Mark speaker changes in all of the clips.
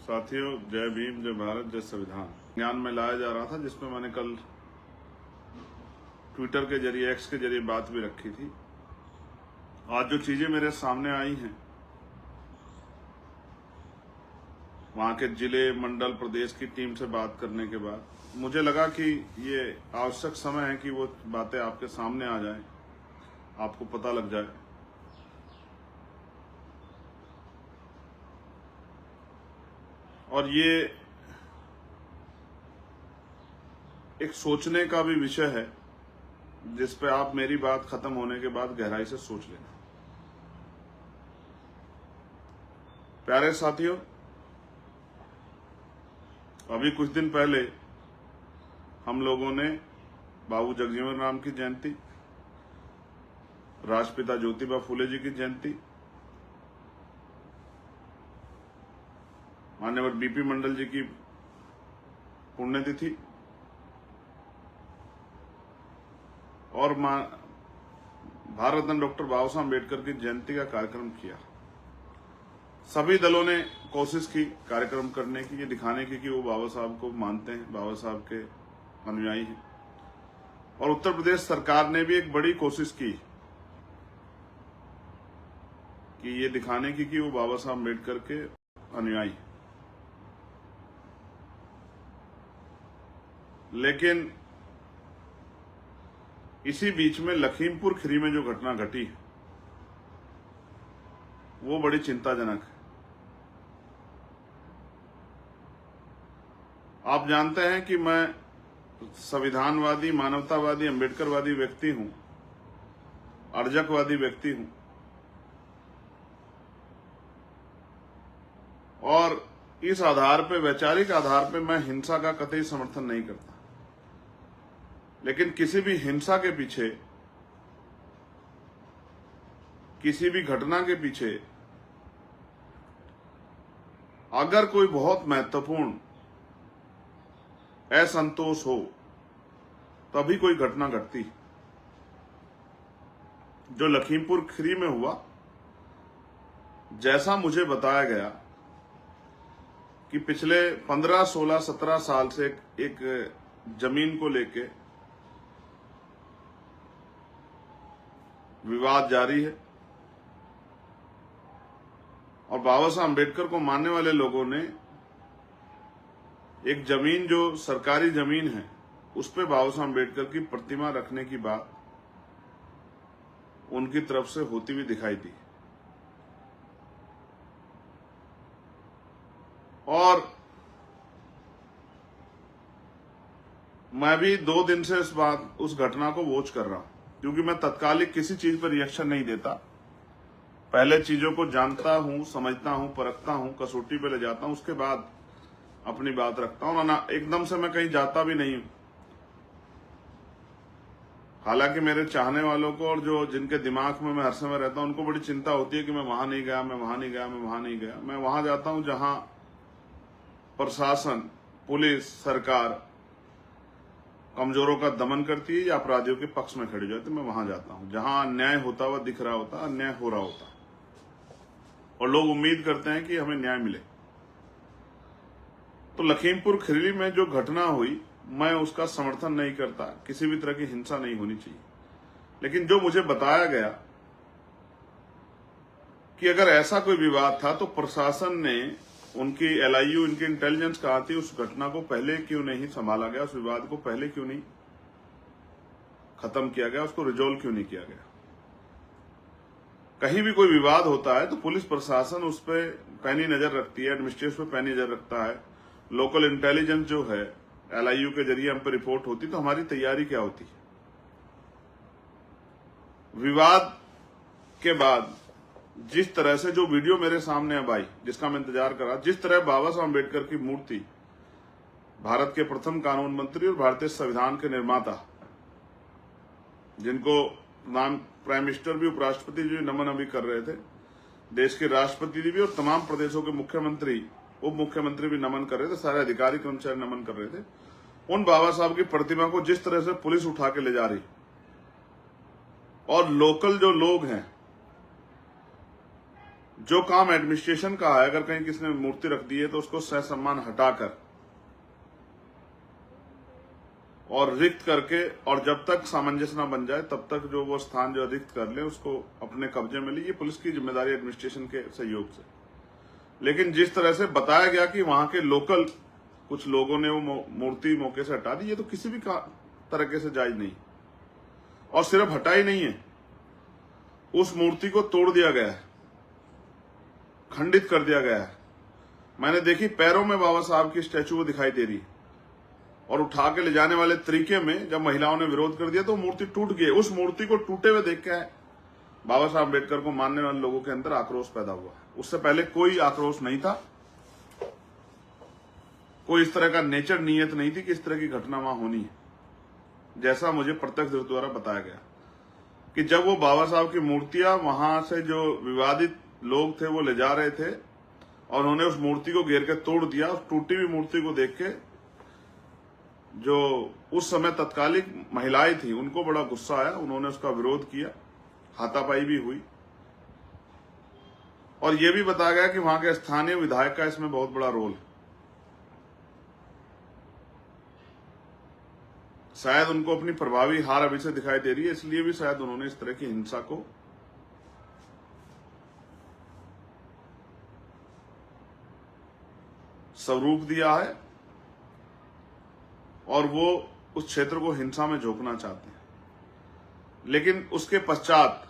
Speaker 1: साथियों, जय भीम, जय भारत, जय संविधान ज्ञान में लाया जा रहा था, जिसमें मैंने कल ट्विटर के जरिए, एक्स के जरिए बात भी रखी थी। आज जो चीजें मेरे सामने आई हैं, वहां के जिले, मंडल, प्रदेश की टीम से बात करने के बाद मुझे लगा कि ये आवश्यक समय है कि वो बातें आपके सामने आ जाएं, आपको पता लग जाए। और ये एक सोचने का भी विषय है, जिस पे आप मेरी बात खत्म होने के बाद गहराई से सोच लेना। प्यारे साथियों, अभी कुछ दिन पहले हम लोगों ने बाबू जगजीवन राम की जयंती, राष्ट्रपिता ज्योतिबा फूले जी की जयंती, माननीय बीपी मंडल जी की पुण्यतिथि और भारत रत्न डॉक्टर बाबा साहब अम्बेडकर की जयंती का कार्यक्रम किया। सभी दलों ने कोशिश की कार्यक्रम करने की, ये दिखाने की कि वो बाबा साहब को मानते हैं, बाबा साहब के अनुयायी हैं। और उत्तर प्रदेश सरकार ने भी एक बड़ी कोशिश की कि ये दिखाने की कि वो बाबा साहब अम्बेडकर के अनुयायी। लेकिन इसी बीच में लखीमपुर खीरी में जो घटना घटी, वो बड़ी चिंताजनक है। आप जानते हैं कि मैं संविधानवादी, मानवतावादी, अम्बेडकरवादी व्यक्ति हूं, अर्जकवादी व्यक्ति हूं, और इस आधार पे, वैचारिक आधार पे मैं हिंसा का कतई समर्थन नहीं करता। लेकिन किसी भी हिंसा के पीछे, किसी भी घटना के पीछे अगर कोई बहुत महत्वपूर्ण असंतोष हो, तभी कोई घटना घटती। जो लखीमपुर खीरी में हुआ, जैसा मुझे बताया गया कि पिछले 15, 16, 17 साल से एक जमीन को लेके विवाद जारी है, और बाबा साहब अम्बेडकर को मानने वाले लोगों ने एक जमीन, जो सरकारी जमीन है, उस पे बाबा साहब अम्बेडकर की प्रतिमा रखने की बात उनकी तरफ से होती हुई दिखाई दी। और मैं भी 2 दिन से उस घटना को वॉच कर रहा हूं, क्योंकि मैं तत्कालिक किसी चीज पर रिएक्शन नहीं देता। पहले चीजों को जानता हूं, समझता हूं, परखता हूं, कसौटी पे ले जाता हूं, उसके बाद अपनी बात रखता हूं। ना एकदम से मैं कहीं जाता भी नहीं हूं। हालांकि मेरे चाहने वालों को और जो जिनके दिमाग में मैं हर समय रहता हूं, उनको बड़ी चिंता होती है कि मैं वहां नहीं गया, मैं वहां नहीं गया, मैं वहां नहीं गया। मैं वहां जाता हूं जहां प्रशासन, पुलिस, सरकार कमजोरों का दमन करती है या अपराधियों के पक्ष में खड़ी जाती है। मैं वहां जाता हूं जहां अन्याय होता हुआ दिख रहा होता, अन्याय हो रहा होता, और लोग उम्मीद करते हैं कि हमें न्याय मिले। तो लखीमपुर खीरी में जो घटना हुई, मैं उसका समर्थन नहीं करता। किसी भी तरह की हिंसा नहीं होनी चाहिए। लेकिन जो मुझे बताया गया कि अगर ऐसा कोई विवाद था तो प्रशासन ने, उनकी LIU, इनकी इंटेलिजेंस कहा थी, उस घटना को पहले क्यों नहीं संभाला गया, उस विवाद को पहले क्यों नहीं खत्म किया गया, उसको रिजोल्व क्यों नहीं किया गया। कहीं भी कोई विवाद होता है तो पुलिस प्रशासन उस पर पैनी नजर रखती है, एडमिनिस्ट्रेशन पे पैनी नजर रखता है, लोकल इंटेलिजेंस जो है LIU के जरिए हम पे रिपोर्ट होती। तो हमारी तैयारी क्या होती है। विवाद के बाद जिस तरह से जो वीडियो मेरे सामने अब आई, जिसका मैं इंतजार कर रहा, जिस तरह बाबा साहब अम्बेडकर की मूर्ति, भारत के प्रथम कानून मंत्री और भारतीय संविधान के निर्माता, जिनको नाम प्राइम मिनिस्टर भी, उपराष्ट्रपति जी नमन अभी कर रहे थे, देश के राष्ट्रपति जी भी, और तमाम प्रदेशों के मुख्यमंत्री, उप मुख्यमंत्री भी नमन कर रहे थे, सारे अधिकारी कर्मचारी नमन कर रहे थे। उन बाबा साहब की प्रतिमा को जिस तरह से पुलिस उठा के ले जा रही, और लोकल जो लोग हैं, जो काम एडमिनिस्ट्रेशन का है, अगर कहीं किसी ने मूर्ति रख दी है तो उसको सहसम्मान हटाकर और रिक्त करके, और जब तक सामंजस्य न बन जाए तब तक जो वो स्थान जो रिक्त कर ले उसको अपने कब्जे में ले। ये पुलिस की जिम्मेदारी एडमिनिस्ट्रेशन के सहयोग से। लेकिन जिस तरह से बताया गया कि वहां के लोकल कुछ लोगों ने वो मूर्ति मौके से हटा दी, ये तो किसी भी तरीके से जायज नहीं। और सिर्फ हटाई नहीं है, उस मूर्ति को तोड़ दिया गया है, खंडित कर दिया गया है। मैंने देखी पैरों में बाबा साहब की स्टैचू वो दिखाई दे रही है, और उठा के ले जाने वाले तरीके में जब महिलाओं ने विरोध कर दिया तो मूर्ति टूट गई। उस मूर्ति को टूटे हुए देख के बाबा साहब अम्बेडकर को मानने वाले लोगों के अंदर आक्रोश पैदा हुआ। उससे पहले कोई आक्रोश नहीं था, कोई इस तरह का नेचर नीयत नहीं थी कि इस तरह की घटना वहां होनी है। जैसा मुझे प्रत्यक्षदर्शी द्वारा बताया गया कि जब वो बाबा साहब की मूर्तियां वहां से जो विवादित लोग थे वो ले जा रहे थे और उन्होंने उस मूर्ति को घेर के तोड़ दिया। उस टूटी हुई मूर्ति को देख के जो उस समय तत्कालिक महिलाएं थी उनको बड़ा गुस्सा आया, उन्होंने उसका विरोध किया, हाथापाई भी हुई। और यह भी बताया गया कि वहां के स्थानीय विधायक का इसमें बहुत बड़ा रोल है। शायद उनको अपनी प्रभावी हार अभी से दिखाई दे रही है, इसलिए भी शायद उन्होंने इस तरह की हिंसा को स्वरूप दिया है और वो उस क्षेत्र को हिंसा में झोंकना चाहते हैं। लेकिन उसके पश्चात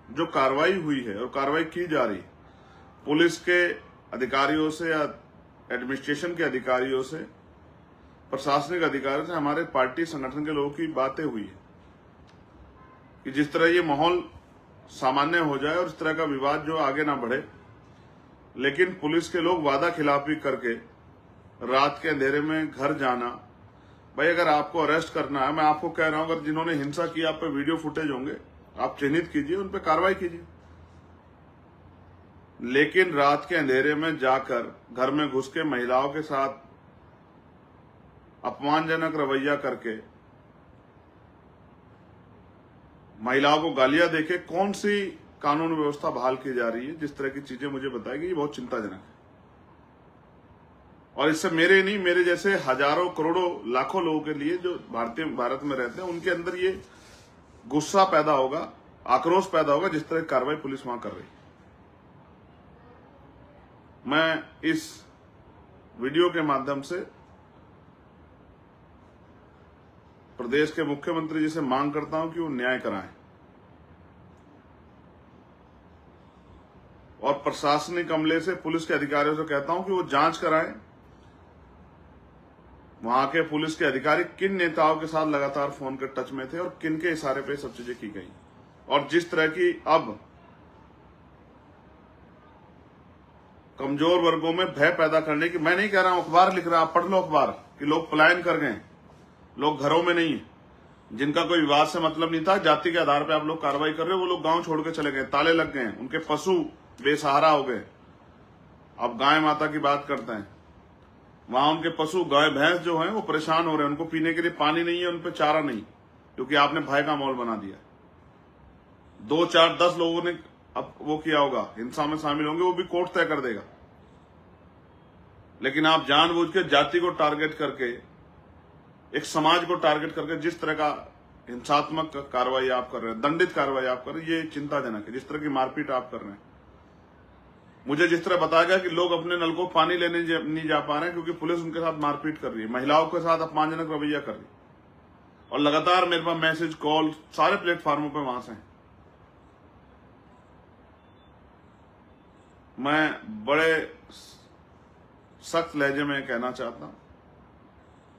Speaker 1: जो कार्रवाई हुई है और कार्रवाई की जा रही है पुलिस के अधिकारियों से या एडमिनिस्ट्रेशन के अधिकारियों से, प्रशासनिक अधिकारियों से, हमारे पार्टी संगठन के लोगों की बातें हुई है कि जिस तरह ये माहौल सामान्य हो जाए और इस तरह का विवाद जो आगे ना बढ़े। लेकिन पुलिस के लोग वादा खिलाफी करके रात के अंधेरे में घर जाना, भाई अगर आपको अरेस्ट करना है, मैं आपको कह रहा हूं अगर जिन्होंने हिंसा की आप पे वीडियो फुटेज होंगे, आप चिन्हित कीजिए, उन पे कार्रवाई कीजिए। लेकिन रात के अंधेरे में जाकर घर में घुस के महिलाओं के साथ अपमानजनक रवैया करके महिलाओं को गालियां देके कौन सी कानून व्यवस्था बहाल की जा रही है, जिस तरह की चीजें मुझे बताई गई, ये बहुत चिंताजनक है। और इससे मेरे नहीं, मेरे जैसे हजारों करोड़ों लाखों लोगों के लिए जो भारत में रहते हैं उनके अंदर ये गुस्सा पैदा होगा, आक्रोश पैदा होगा जिस तरह की कार्रवाई पुलिस वहां कर रही है। मैं इस वीडियो के माध्यम से प्रदेश के मुख्यमंत्री जी से मांग करता हूं कि वो न्याय कराएं और प्रशासनिक अमले से, पुलिस के अधिकारियों से कहता हूं कि वो जांच कराएं वहां के पुलिस के अधिकारी किन नेताओं के साथ लगातार फोन के टच में थे और किन के इशारे पे सब चीजें की गई। और जिस तरह की अब कमजोर वर्गों में भय पैदा करने की, मैं नहीं कह रहा हूं, अखबार लिख रहा, आप पढ़ लो अखबार कि लोग पलायन कर गए, लोग घरों में नहीं है, जिनका कोई विवाद से मतलब नहीं था, जाति के आधार पर आप लोग कार्रवाई कर रहे हो, वो लोग गांव छोड़ के चले गए, ताले लग गए, उनके पशु बेसहारा हो गए। अब गाय माता की बात करते हैं, वहां उनके पशु गाय भैंस जो हैं वो परेशान हो रहे हैं, उनको पीने के लिए पानी नहीं है, उन पर चारा नहीं, क्योंकि आपने भय का माहौल बना दिया। 2, 4, 10 लोगों ने अब वो किया होगा, हिंसा में शामिल होंगे, वो भी कोर्ट तय कर देगा। लेकिन आप जानबूझ के जाति को टारगेट करके, एक समाज को टारगेट करके जिस तरह का हिंसात्मक कार्रवाई आप कर रहे हैं, दंडित कार्रवाई आप कर रहे हैं, ये चिंताजनक है। जिस तरह की मारपीट आप कर रहे हैं, मुझे जिस तरह बताया गया कि लोग अपने नल को पानी लेने नहीं जा पा रहे हैं क्योंकि पुलिस उनके साथ मारपीट कर रही है, महिलाओं के साथ अपमानजनक रवैया कर रही है। और लगातार मेरे पास मैसेज, कॉल सारे प्लेटफॉर्मों पे वहां से हैं। मैं बड़े सख्त लहजे में कहना चाहता हूं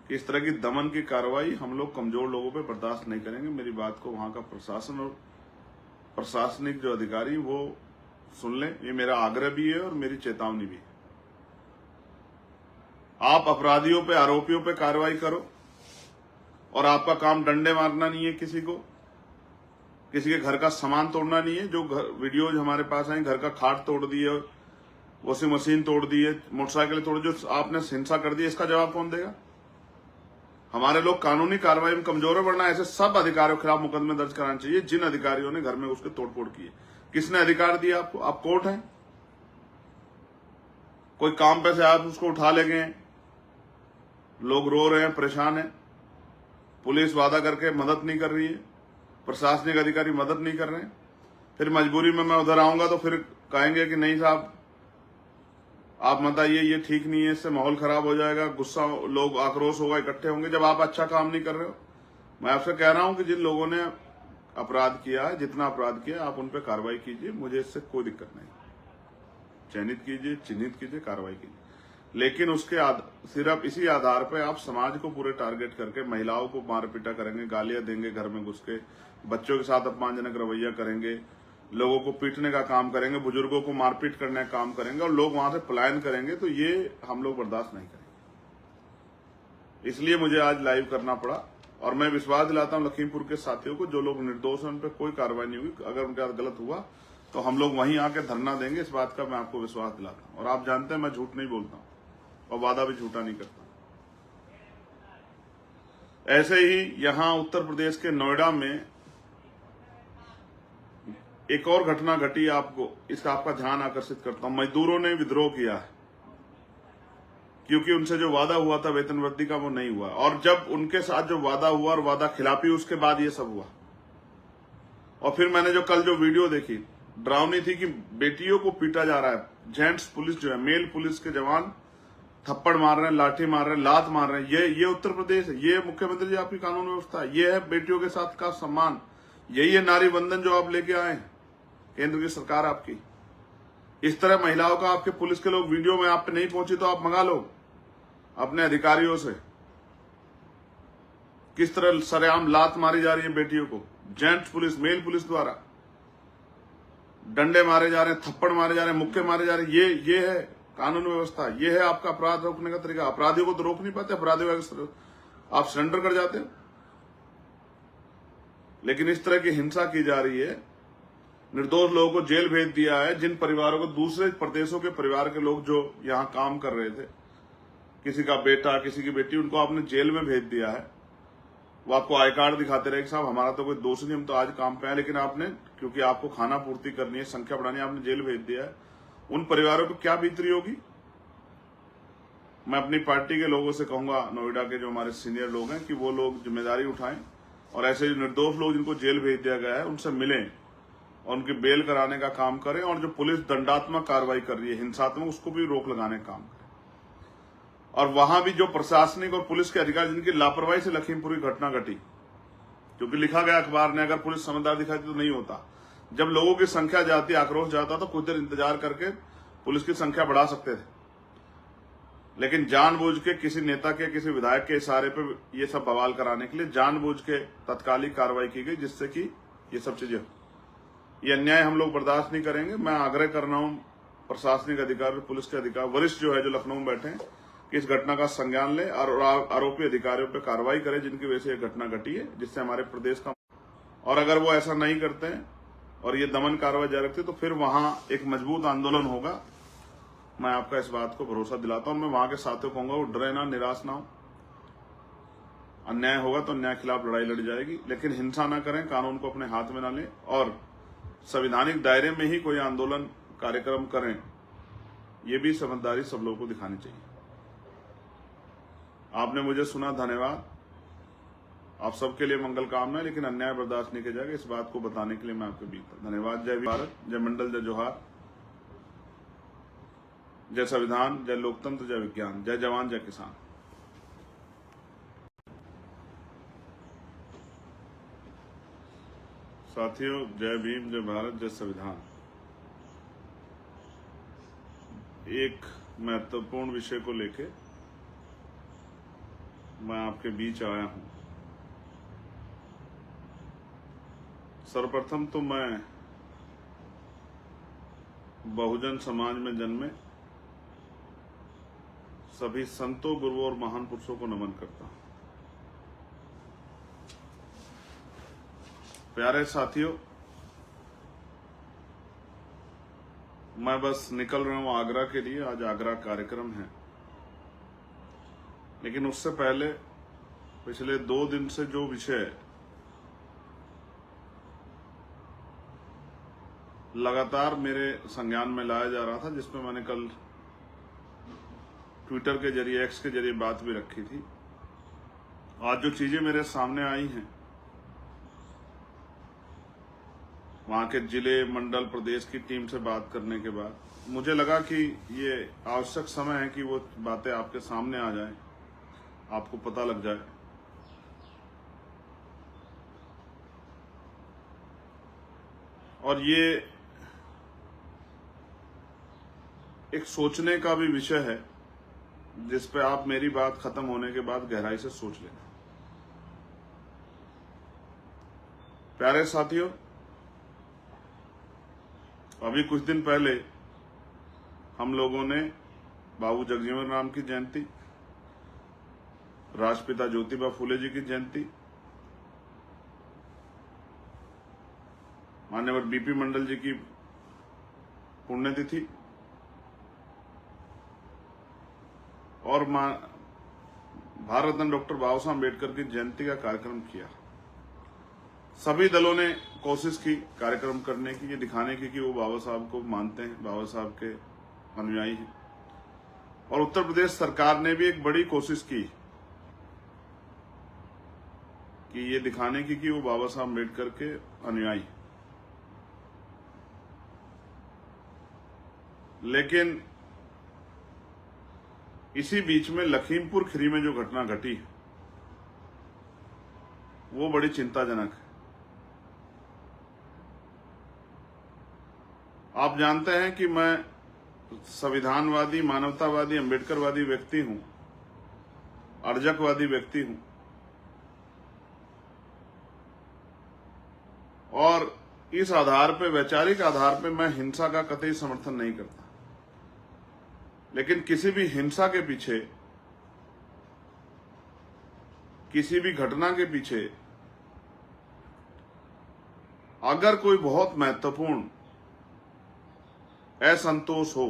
Speaker 1: कि इस तरह की दमन की कार्रवाई हम लोग कमजोर लोगों पे बर्दाश्त नहीं करेंगे। मेरी बात को वहां का प्रशासन और प्रशासनिक जो अधिकारी वो सुन लें, ये मेरा आग्रह भी है और मेरी चेतावनी भी है। आप अपराधियों पे, आरोपियों पे कार्रवाई करो और आपका काम डंडे मारना नहीं है, किसी को, किसी के घर का सामान तोड़ना नहीं है। जो वीडियोज हमारे पास आई, घर का खाट तोड़ दिए, वॉशिंग मशीन तोड़ दिए, मोटरसाइकिल तोड़, जो आपने हिंसा कर दी, इसका जवाब कौन देगा? हमारे लोग कानूनी कार्रवाई में कमजोर है, वरना ऐसे सब अधिकारियों के खिलाफ मुकदमे दर्ज कराने चाहिए जिन अधिकारियों ने घर में उसके तोड़फोड़ की है। किसने अधिकार दिया आपको? आप कोर्ट हैं, कोई काम पे से आप उसको उठा ले गए, लोग रो रहे हैं, परेशान हैं, पुलिस वादा करके मदद नहीं कर रही है, प्रशासनिक अधिकारी मदद नहीं कर रहे हैं, फिर मजबूरी में मैं उधर आऊंगा तो फिर कहेंगे कि नहीं साहब आप मत आइए, ये ठीक नहीं है, इससे माहौल खराब हो जाएगा, गुस्सा, लोग आक्रोश होगा, इकट्ठे होंगे जब आप अच्छा काम नहीं कर रहे हो। मैं आपसे कह रहा हूं कि जिन लोगों ने अपराध किया है, जितना अपराध किया, आप उन पर कार्रवाई कीजिए, मुझे इससे कोई दिक्कत नहीं, चयनित कीजिए, चिन्हित कीजिए, कार्रवाई कीजिए, लेकिन उसके सिर्फ इसी आधार पर आप समाज को पूरे टारगेट करके महिलाओं को मार पीटा करेंगे, गालियां देंगे, घर में घुस के बच्चों के साथ अपमानजनक रवैया करेंगे, लोगों को पीटने का काम करेंगे, बुजुर्गों को मारपीट करने का काम करेंगे और लोग वहां से पलायन करेंगे, तो ये हम लोग बर्दाश्त नहीं करेंगे। इसलिए मुझे आज लाइव करना पड़ा और मैं विश्वास दिलाता हूं लखीमपुर के साथियों को, जो लोग निर्दोष हैं उन पर कोई कार्रवाई नहीं हुई, अगर उनके साथ गलत हुआ तो हम लोग वहीं आके धरना देंगे, इस बात का मैं आपको विश्वास दिलाता हूं। और आप जानते हैं मैं झूठ नहीं बोलता हूं और वादा भी झूठा नहीं करता। ऐसे ही यहां उत्तर प्रदेश के नोएडा में एक और घटना घटी, आपको इसका आपका ध्यान आकर्षित करता हूं। मजदूरों ने विद्रोह किया है क्योंकि उनसे जो वादा हुआ था वेतन वृद्धि का वो नहीं हुआ, और जब उनके साथ जो वादा हुआ और वादा खिलाफी, उसके बाद ये सब हुआ। और फिर मैंने जो कल जो वीडियो देखी, डरावनी थी कि बेटियों को पीटा जा रहा है, जेंट्स पुलिस जो है, मेल पुलिस के जवान थप्पड़ मार रहे हैं, लाठी मार रहे हैं, लात मार रहे हैं। ये उत्तर प्रदेश है, ये मुख्यमंत्री जी आपकी कानून व्यवस्था है, ये है बेटियों के साथ का सम्मान, यही है नारी वंदन जो आप लेके आए हैं, केंद्र की सरकार आपकी। इस तरह महिलाओं का आपके पुलिस के लोग, वीडियो में आप पे नहीं पहुंची तो आप मंगा लो अपने अधिकारियों से, किस तरह सरेआम लात मारी जा रही है बेटियों को, जेंट्स पुलिस, मेल पुलिस द्वारा डंडे मारे जा रहे हैं, थप्पड़ मारे जा रहे हैं, मुक्के मारे जा रहे हैं। ये है कानून व्यवस्था, ये है आपका अपराध रोकने का तरीका। अपराधियों को तो रोक नहीं पाते, अपराधियों को आप सरेंडर कर जाते हो, लेकिन इस तरह की हिंसा की जा रही है, निर्दोष लोगों को जेल भेज दिया है। जिन परिवारों को, दूसरे प्रदेशों के परिवार के लोग जो यहां काम कर रहे थे, किसी का बेटा, किसी की बेटी, उनको आपने जेल में भेज दिया है। वो आपको आई कार्ड दिखाते रहे कि साहब हमारा तो कोई दोष नहीं, हम तो आज काम पे आए, लेकिन आपने, क्योंकि आपको खाना पूर्ति करनी है, संख्या बढ़ानी है, आपने जेल भेज दिया है। उन परिवारों को क्या बीतरी होगी। मैं अपनी पार्टी के लोगों से कहूंगा, नोएडा के जो हमारे सीनियर लोग हैं, कि वो लोग जिम्मेदारी उठाएं और ऐसे जो निर्दोष लोग जिनको जेल भेज दिया गया है उनसे मिलें और उनकी बेल कराने का काम करें, और जो पुलिस दंडात्मक कार्रवाई कर रही है, हिंसात्मक, उसको भी रोक लगाने का काम करें। और वहां भी जो प्रशासनिक और पुलिस के अधिकारी जिनकी लापरवाही से लखीमपुर की घटना घटी, क्योंकि लिखा गया अखबार ने, अगर पुलिस समझदार दिखाती तो नहीं होता। जब लोगों की संख्या जाती, आक्रोश जाता, तो कुछ देर इंतजार करके पुलिस की संख्या बढ़ा सकते थे, लेकिन जानबूझ के किसी नेता के, किसी विधायक के इशारे पे ये सब बवाल कराने के लिए जानबूझ के तत्कालिक कार्रवाई की गई, जिससे कि ये सब चीजें, ये अन्याय हम लोग बर्दाश्त नहीं करेंगे। मैं आग्रह कर रहा हूं प्रशासनिक अधिकारी, पुलिस के अधिकारी, वरिष्ठ जो है, जो लखनऊ में बैठे हैं, कि इस घटना का संज्ञान ले और आरोपी अधिकारियों पर कार्रवाई करें जिनकी वजह से यह घटना घटी है, जिससे हमारे प्रदेश का, और अगर वो ऐसा नहीं करते हैं और ये दमन कार्रवाई जारी रखते तो फिर वहां एक मजबूत आंदोलन होगा। मैं आपका इस बात को भरोसा दिलाता हूं। मैं वहां के साथियों को कहूंगा, वो डरे ना, निराश ना हो। अन्याय होगा तो अन्याय के खिलाफ लड़ाई लड़ी जाएगी, लेकिन हिंसा ना करें, कानून को अपने हाथ में ना लें और संवैधानिक दायरे में ही कोई आंदोलन कार्यक्रम करें, ये भी समझदारी सब लोगों को दिखानी चाहिए। आपने मुझे सुना, धन्यवाद। आप सबके लिए मंगल कामना है, लेकिन अन्याय बर्दाश्त नहीं किया जाएगा, इस बात को बताने के लिए मैं आपके बीच था। धन्यवाद। जय भारत, जय मंडल, जय जोहार, जय संविधान, जय लोकतंत्र, जय विज्ञान, जय जवान, जय किसान। साथियों, जय भीम, जय भारत, जय संविधान। एक महत्वपूर्ण विषय को लेके मैं आपके बीच आया हूं। सर्वप्रथम तो मैं बहुजन समाज में जन्मे सभी संतों, गुरुओं और महान पुरुषों को नमन करता हूं। प्यारे साथियों, मैं बस निकल रहा हूं आगरा के लिए। आज आगरा कार्यक्रम है, लेकिन उससे पहले पिछले 2 दिन से जो विषय लगातार मेरे संज्ञान में लाया जा रहा था, जिसमें मैंने कल ट्विटर के जरिए, एक्स के जरिए बात भी रखी थी। आज जो चीजें मेरे सामने आई हैं, वहां के जिले, मंडल, प्रदेश की टीम से बात करने के बाद मुझे लगा कि ये आवश्यक समय है कि वो बातें आपके सामने आ जाएं, आपको पता लग जाए। और ये एक सोचने का भी विषय है जिस पे आप मेरी बात खत्म होने के बाद गहराई से सोच लेना। प्यारे साथियों, अभी कुछ दिन पहले हम लोगों ने बाबू जगजीवन राम की जयंती, राष्ट्रपिता ज्योतिबा फूले जी की जयंती, मान्यवर बीपी मंडल जी की पुण्यतिथि और भारत रत्न डॉक्टर बाबा साहब अम्बेडकर की जयंती का कार्यक्रम किया। सभी दलों ने कोशिश की कार्यक्रम करने की, ये दिखाने की कि वो बाबा साहब को मानते हैं, बाबा साहब के अनुयायी हैं। और उत्तर प्रदेश सरकार ने भी एक बड़ी कोशिश की कि ये दिखाने की कि वो बाबा साहब अम्बेडकर के अनुयायी हैं। लेकिन इसी बीच में लखीमपुर खीरी में जो घटना घटी वो बड़ी चिंताजनक है। आप जानते हैं कि मैं संविधानवादी, मानवतावादी, अम्बेडकरवादी व्यक्ति हूं, अर्जकवादी व्यक्ति हूं, और इस आधार पे, वैचारिक आधार पे मैं हिंसा का कतई समर्थन नहीं करता। लेकिन किसी भी हिंसा के पीछे, किसी भी घटना के पीछे अगर कोई बहुत महत्वपूर्ण असंतोष हो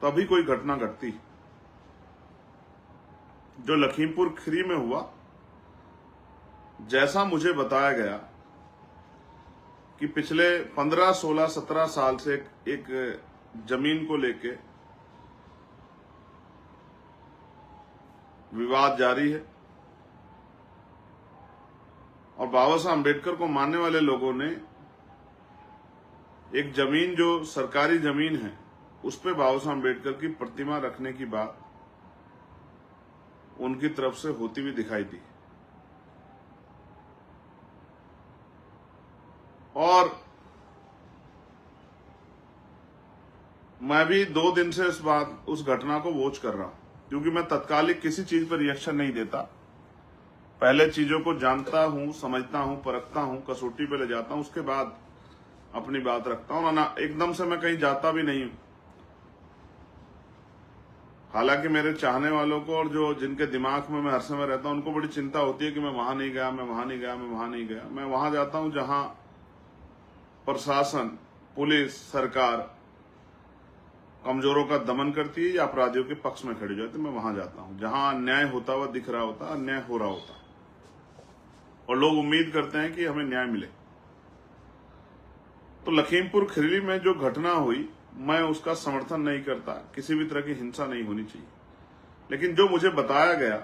Speaker 1: तभी कोई घटना घटती। जो लखीमपुर खीरी में हुआ, जैसा मुझे बताया गया कि पिछले 15, 16, 17 साल से एक जमीन को लेके विवाद जारी है और बाबा साहब अम्बेडकर को मानने वाले लोगों ने एक जमीन, जो सरकारी जमीन है, उस पे बाबा साहब अम्बेडकर की प्रतिमा रखने की बात उनकी तरफ से होती हुई दिखाई दी। और मैं भी 2 दिन से उस घटना को वॉच कर रहा हूं, क्योंकि मैं तत्कालिक किसी चीज पर रिएक्शन नहीं देता। पहले चीजों को जानता हूं, समझता हूं, परखता हूं, कसौटी पे ले जाता हूं, उसके बाद अपनी बात रखता हूं। ना एकदम से मैं कहीं जाता भी नहीं हूं। हालांकि मेरे चाहने वालों को और जो जिनके दिमाग में मैं हर समय रहता हूं, उनको बड़ी चिंता होती है कि मैं वहां नहीं गया, मैं वहां नहीं गया, मैं वहां नहीं गया। मैं वहां जाता हूं जहां प्रशासन, पुलिस, सरकार कमजोरों का दमन करती है या अपराधियों के पक्ष में खड़ी हो जाती है। मैं वहां जाता हूं जहां अन्याय होता हुआ दिख रहा होता, अन्याय हो रहा होता, और लोग उम्मीद करते हैं कि हमें न्याय मिले। तो लखीमपुर खीरी में जो घटना हुई, मैं उसका समर्थन नहीं करता। किसी भी तरह की हिंसा नहीं होनी चाहिए। लेकिन जो मुझे बताया गया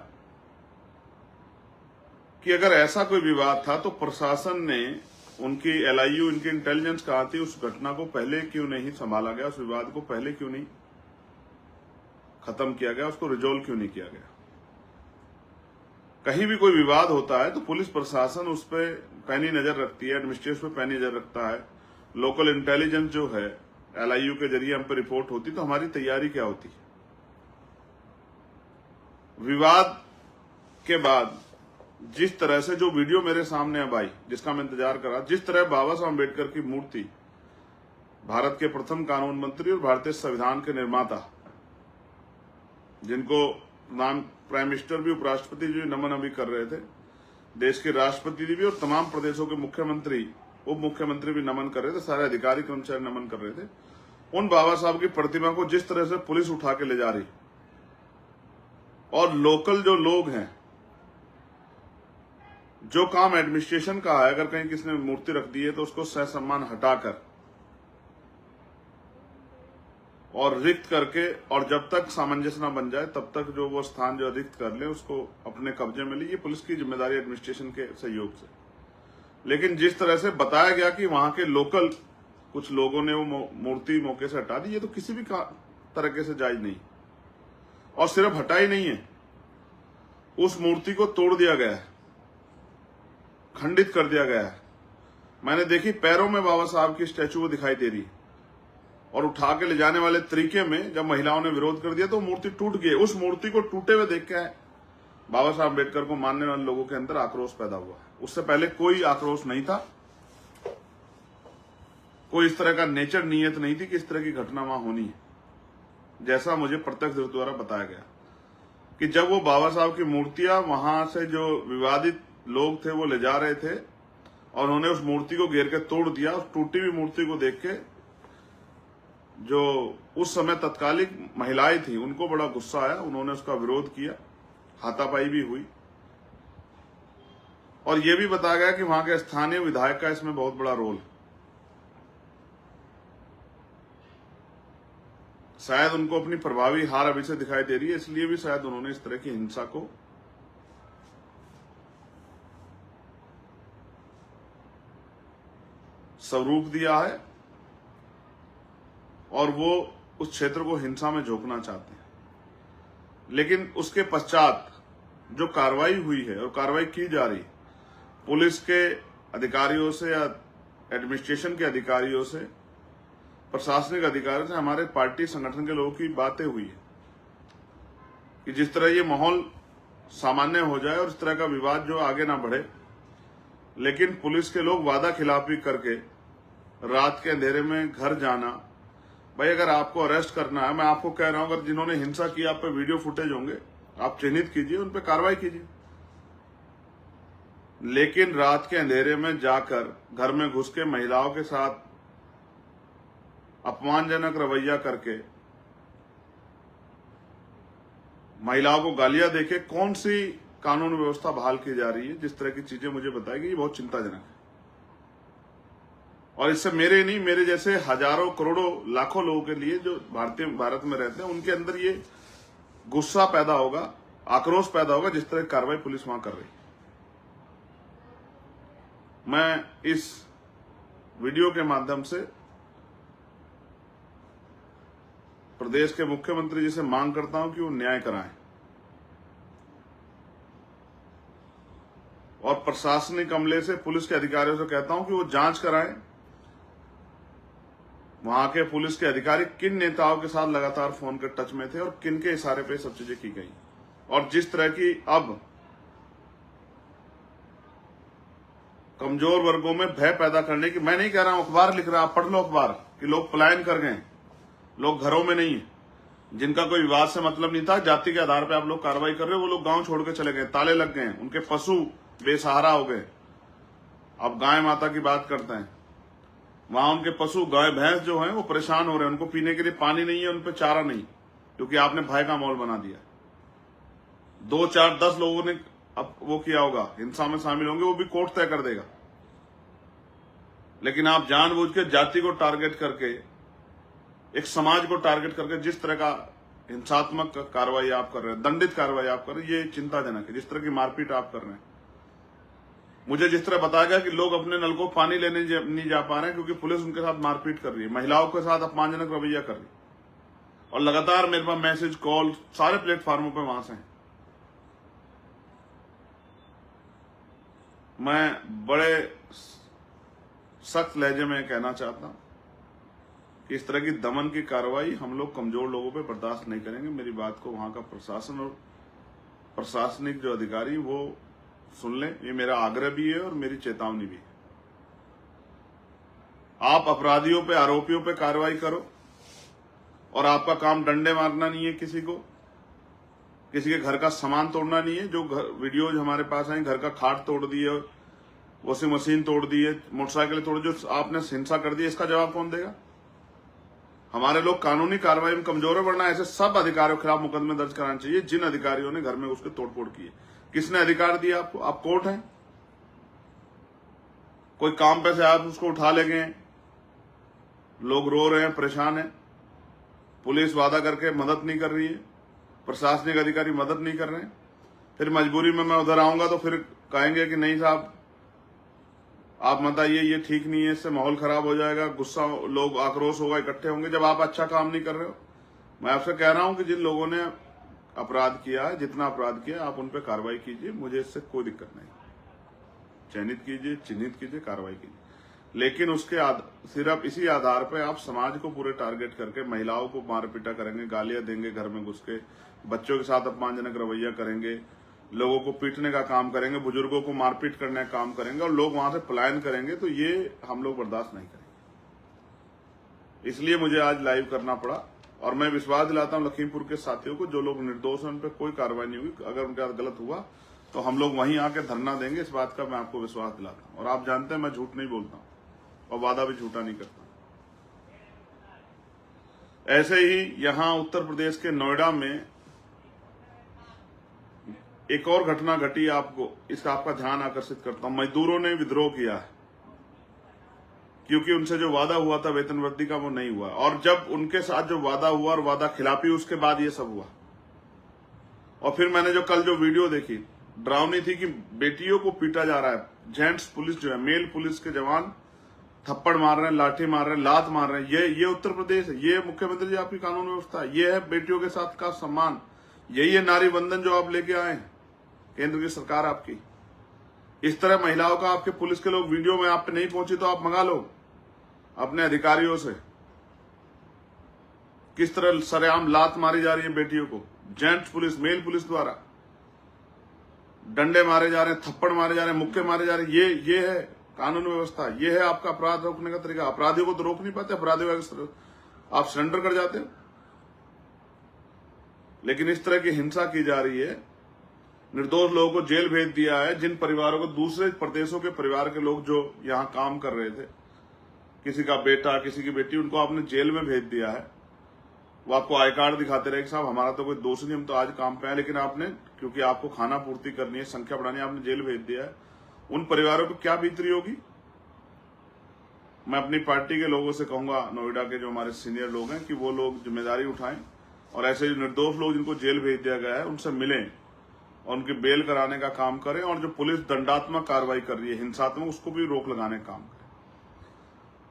Speaker 1: कि अगर ऐसा कोई विवाद था तो प्रशासन ने, उनकी LIU, इनकी इंटेलिजेंस कहा थी, उस घटना को पहले क्यों नहीं संभाला गया, उस विवाद को पहले क्यों नहीं खत्म किया गया, उसको रिजोल्व क्यों नहीं किया गया। कहीं भी कोई विवाद होता है तो पुलिस प्रशासन उस पर पैनी नजर रखती है, एडमिनिस्ट्रेशन पे पैनी नजर रखता है, लोकल इंटेलिजेंस जो है LIU के जरिए हम पे रिपोर्ट होती। तो हमारी तैयारी क्या होती है। विवाद के बाद जिस तरह से जो वीडियो मेरे सामने अब आई, जिसका मैं इंतजार कर रहा, जिस तरह बाबा साहब अम्बेडकर की मूर्ति, भारत के प्रथम कानून मंत्री और भारतीय संविधान के निर्माता, जिनको नाम प्राइम मिनिस्टर भी, उपराष्ट्रपति जी नमन अभी कर रहे थे, देश के राष्ट्रपति जी भी और तमाम प्रदेशों के मुख्यमंत्री, उप मुख्यमंत्री भी नमन कर रहे थे, सारे अधिकारी कर्मचारी नमन कर रहे थे। उन बाबा साहब की प्रतिमा को जिस तरह से पुलिस उठा के ले जा रही, और लोकल जो लोग हैं, जो काम एडमिनिस्ट्रेशन का है, अगर कहीं किसी ने मूर्ति रख दी है तो उसको सहसम्मान हटाकर और रिक्त करके, और जब तक सामंजस्य न बन जाए तब तक जो वो स्थान जो रिक्त कर ले उसको अपने कब्जे में ले। ये पुलिस की जिम्मेदारी एडमिनिस्ट्रेशन के सहयोग से। लेकिन जिस तरह से बताया गया कि वहां के लोकल कुछ लोगों ने वो मूर्ति मौके से हटा दी, ये तो किसी भी तरीके से जायज नहीं। और सिर्फ हटाई नहीं है, उस मूर्ति को तोड़ दिया गया है, खंडित कर दिया गया है। मैंने देखी पैरों में बाबा साहब की स्टैचू दिखाई दे रही है, और उठा के ले जाने वाले तरीके में जब महिलाओं ने विरोध कर दिया तो मूर्ति टूट गई। उस मूर्ति को टूटे हुए देख के बाबा साहब अम्बेडकर को मानने वाले लोगों के अंदर आक्रोश पैदा हुआ। उससे पहले कोई आक्रोश नहीं था, कोई इस तरह का नेचर नीयत नहीं थी कि इस तरह की घटना वहां होनी है। जैसा मुझे प्रत्यक्षदर्शी द्वारा बताया गया कि जब वो बाबा साहब की मूर्तियां वहां से जो विवादित लोग थे वो ले जा रहे थे और उन्होंने उस मूर्ति को घेर के तोड़ दिया। उस टूटी हुई मूर्ति को देख के जो उस समय तत्कालिक महिलाएं थी उनको बड़ा गुस्सा आया, उन्होंने उसका विरोध किया, हाथापाई भी हुई। और यह भी बताया गया कि वहां के स्थानीय विधायक का इसमें बहुत बड़ा रोल। शायद उनको अपनी प्रभावी हार अभी से दिखाई दे रही है, इसलिए भी शायद उन्होंने इस तरह की हिंसा को स्वरूप दिया है और वो उस क्षेत्र को हिंसा में झोंकना चाहते हैं। लेकिन उसके पश्चात जो कार्रवाई हुई है और कार्रवाई की जा रही पुलिस के अधिकारियों से या एडमिनिस्ट्रेशन के अधिकारियों से, प्रशासनिक अधिकारियों से, हमारे पार्टी संगठन के लोगों की बातें हुई है कि जिस तरह ये माहौल सामान्य हो जाए और इस तरह का विवाद जो आगे ना बढ़े। लेकिन पुलिस के लोग वादा खिलाफी करके रात के अंधेरे में घर जाना, भाई अगर आपको अरेस्ट करना है, मैं आपको कह रहा हूं, अगर जिन्होंने हिंसा की आप पे वीडियो फुटेज होंगे, आप चिन्हित कीजिए, उन पे कार्रवाई कीजिए। लेकिन रात के अंधेरे में जाकर घर में घुस के महिलाओं के साथ अपमानजनक रवैया करके महिलाओं को गालियां देके कौन सी कानून व्यवस्था बहाल की जा रही है, जिस तरह की चीजें मुझे बताई गई, ये बहुत चिंताजनक है। और इससे मेरे नहीं, मेरे जैसे हजारों करोड़ों लाखों लोगों के लिए जो भारत में रहते हैं, उनके अंदर ये गुस्सा पैदा होगा, आक्रोश पैदा होगा जिस तरह की कार्रवाई पुलिस वहां कर रही है। मैं इस वीडियो के माध्यम से प्रदेश के मुख्यमंत्री जी से मांग करता हूं कि वो न्याय कराएं और प्रशासनिक अमले से, पुलिस के अधिकारियों से कहता हूं कि वो जांच कराएं वहां के पुलिस के अधिकारी किन नेताओं के साथ लगातार फोन के टच में थे और किन के इशारे पे सब चीजें की गई। और जिस तरह की अब कमजोर वर्गों में भय पैदा करने की, मैं नहीं कह रहा हूं, अखबार लिख रहा, आप पढ़ लो अखबार कि लोग पलायन कर गए, लोग घरों में नहीं है, जिनका कोई विवाद से मतलब नहीं था, जाति के आधार पर आप लोग कार्रवाई कर रहे हो, वो लोग गांव छोड़ के चले गए, ताले लग गए, उनके पशु बेसहारा हो गए। अब गाय माता की बात करते हैं, वहां उनके पशु गाय भैंस जो हैं वो परेशान हो रहे हैं, उनको पीने के लिए पानी नहीं है, उन पर चारा नहीं, क्योंकि आपने भय का माहौल बना दिया। 2, 4, 10 लोगों ने अब वो किया होगा, हिंसा में शामिल होंगे, वो भी कोर्ट तय कर देगा। लेकिन आप जानबूझ के जाति को टारगेट करके, एक समाज को टारगेट करके जिस तरह का हिंसात्मक कार्रवाई आप कर रहे हैं, दंडित कार्रवाई आप कर रहे हैं, ये चिंताजनक है। जिस तरह की मारपीट आप कर रहे हैं, मुझे जिस तरह बताया गया कि लोग अपने नल को पानी लेने नहीं जा पा रहे हैं क्योंकि पुलिस उनके साथ मारपीट कर रही है, महिलाओं के साथ अपमानजनक रवैया कर रही है, और लगातार मेरे पास मैसेज, कॉल सारे प्लेटफॉर्मों पे वहां से हैं। मैं बड़े सख्त लहजे में कहना चाहता हूं कि इस तरह की दमन की कार्रवाई हम लोग कमजोर लोगों पे बर्दाश्त नहीं करेंगे। मेरी बात को वहां का प्रशासन और प्रशासनिक जो अधिकारी वो सुन लें, ये मेरा आग्रह भी है और मेरी चेतावनी भी है। आप अपराधियों पे, आरोपियों पे कार्रवाई करो, और आपका काम डंडे मारना नहीं है, किसी को, किसी के घर का सामान तोड़ना नहीं है। जो वीडियोज हमारे पास आई, घर का खाट तोड़ दिए, वॉशिंग मशीन तोड़ दिए, मोटरसाइकिल तोड़, जो आपने हिंसा कर दी, इसका जवाब कौन देगा? हमारे लोग कानूनी कार्रवाई में कमजोर है, वरना ऐसे सब अधिकारियों के खिलाफ मुकदमे दर्ज कराने चाहिए जिन अधिकारियों ने घर में उसके तोड़फोड़ की है। किसने अधिकार दिया आपको? आप कोर्ट हैं, कोई काम पे से आप उसको उठा ले गए, लोग रो रहे हैं, परेशान हैं, पुलिस वादा करके मदद नहीं कर रही है, प्रशासनिक अधिकारी मदद नहीं कर रहे हैं। फिर मजबूरी में मैं उधर आऊंगा तो फिर कहेंगे कि नहीं साहब आप मत आइए, ये ठीक नहीं है, इससे माहौल खराब हो जाएगा, गुस्सा, लोग आक्रोश होगा, इकट्ठे होंगे जब आप अच्छा काम नहीं कर रहे हो। मैं आपसे कह रहा हूं कि जिन लोगों ने अपराध किया है, जितना अपराध किया, आप उन पर कार्रवाई कीजिए, मुझे इससे कोई दिक्कत नहीं। चयनित कीजिए, चिन्हित कीजिए, कार्रवाई कीजिए, लेकिन उसके सिर्फ इसी आधार पर आप समाज को पूरे टारगेट करके महिलाओं को मार पीटा करेंगे, गालियां देंगे, घर में घुस के बच्चों के साथ अपमानजनक रवैया करेंगे, लोगों को पीटने का काम करेंगे, बुजुर्गों को मारपीट करने का काम करेंगे और लोग वहां से पलायन करेंगे, तो ये हम लोग बर्दाश्त नहीं करेंगे। इसलिए मुझे आज लाइव करना पड़ा और मैं विश्वास दिलाता हूं लखीमपुर के साथियों को, जो लोग निर्दोष हैं उन पर कोई कार्रवाई नहीं हुई। अगर उनके साथ गलत हुआ तो हम लोग वहीं आके धरना देंगे, इस बात का मैं आपको विश्वास दिलाता हूं। और आप जानते हैं मैं झूठ नहीं बोलता हूं और वादा भी झूठा नहीं करता। ऐसे ही यहां उत्तर प्रदेश के नोएडा में एक और घटना घटी, आपको इसका आपका ध्यान आकर्षित करता हूं। मजदूरों ने विद्रोह किया है क्योंकि उनसे जो वादा हुआ था वेतन वृद्धि का वो नहीं हुआ, और जब उनके साथ जो वादा हुआ और वादा खिलाफी, उसके बाद ये सब हुआ। और फिर मैंने जो कल जो वीडियो देखी, डरावनी थी कि बेटियों को पीटा जा रहा है, जेंट्स पुलिस जो है, मेल पुलिस के जवान थप्पड़ मार रहे हैं, लाठी मार रहे हैं, लात मार रहे हैं। ये उत्तर प्रदेश है, ये मुख्यमंत्री जी आपकी कानून व्यवस्था, ये है बेटियों के साथ का सम्मान, यही है नारी बंधन जो आप लेके आए हैं, केंद्र की सरकार आपकी। इस तरह महिलाओं का आपके पुलिस के लोग, वीडियो में आप पे नहीं पहुंची तो आप मंगा लो अपने अधिकारियों से, किस तरह सरेआम लात मारी जा रही है बेटियों को, जेंट्स पुलिस, मेल पुलिस द्वारा डंडे मारे जा रहे हैं, थप्पड़ मारे जा रहे हैं, मुक्के मारे जा रहे हैं। ये है कानून व्यवस्था, ये है आपका अपराध रोकने का तरीका। अपराधियों को तो रोक नहीं पाते, अपराधियों आप सरेंडर कर जाते हो, लेकिन इस तरह की हिंसा की जा रही है। निर्दोष लोगों को जेल भेज दिया है, जिन परिवारों को, दूसरे प्रदेशों के परिवार के लोग जो यहां काम कर रहे थे, किसी का बेटा, किसी की बेटी, उनको आपने जेल में भेज दिया है। वो आपको आई कार्ड दिखाते रहे कि साहब हमारा तो कोई दोष नहीं, हम तो आज काम पे आए, लेकिन आपने, क्योंकि आपको खाना पूर्ति करनी है, संख्या बढ़ानी है, आपने जेल भेज दिया है। उन परिवारों को क्या बीतरी होगी। मैं अपनी पार्टी के लोगों से कहूंगा, नोएडा के जो हमारे सीनियर लोग हैं, कि वो लोग जिम्मेदारी उठाएं और ऐसे जो निर्दोष लोग जिनको जेल भेज दिया गया है उनसे मिलें और उनकी बेल कराने का काम करें, और जो पुलिस दंडात्मक कार्रवाई कर रही है, हिंसात्मक, उसको भी रोक लगाने का काम करें।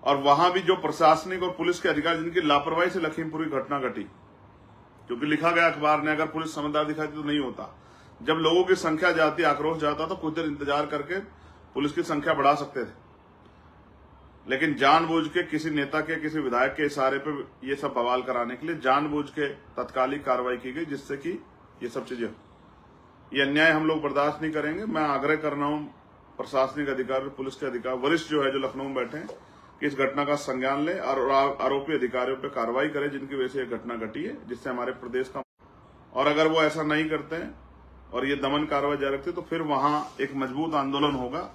Speaker 1: और वहां भी जो प्रशासनिक और पुलिस के अधिकारी जिनकी लापरवाही से लखीमपुर की घटना घटी, क्योंकि लिखा गया अखबार ने, अगर पुलिस समझदार दिखाती तो नहीं होता। जब लोगों की संख्या जाती, आक्रोश जाता, तो कुछ देर इंतजार करके पुलिस की संख्या बढ़ा सकते थे, लेकिन जानबूझ के किसी नेता के, किसी विधायक के इशारे पे ये सब बवाल कराने के लिए जानबूझ के तत्कालिक कार्रवाई की गई, जिससे कि ये सब चीजें, ये अन्याय हम लोग बर्दाश्त नहीं करेंगे। मैं आग्रह कर रहा हूं प्रशासनिक अधिकारी, पुलिस के अधिकारी, वरिष्ठ जो है, जो लखनऊ में बैठे हैं, कि इस घटना का संज्ञान ले और आरोपी अधिकारियों पर कार्रवाई करें जिनकी वजह से यह घटना घटी है, जिससे हमारे प्रदेश का, और अगर वो ऐसा नहीं करते हैं और ये दमन कार्रवाई जारी रखते तो फिर वहां एक मजबूत आंदोलन होगा।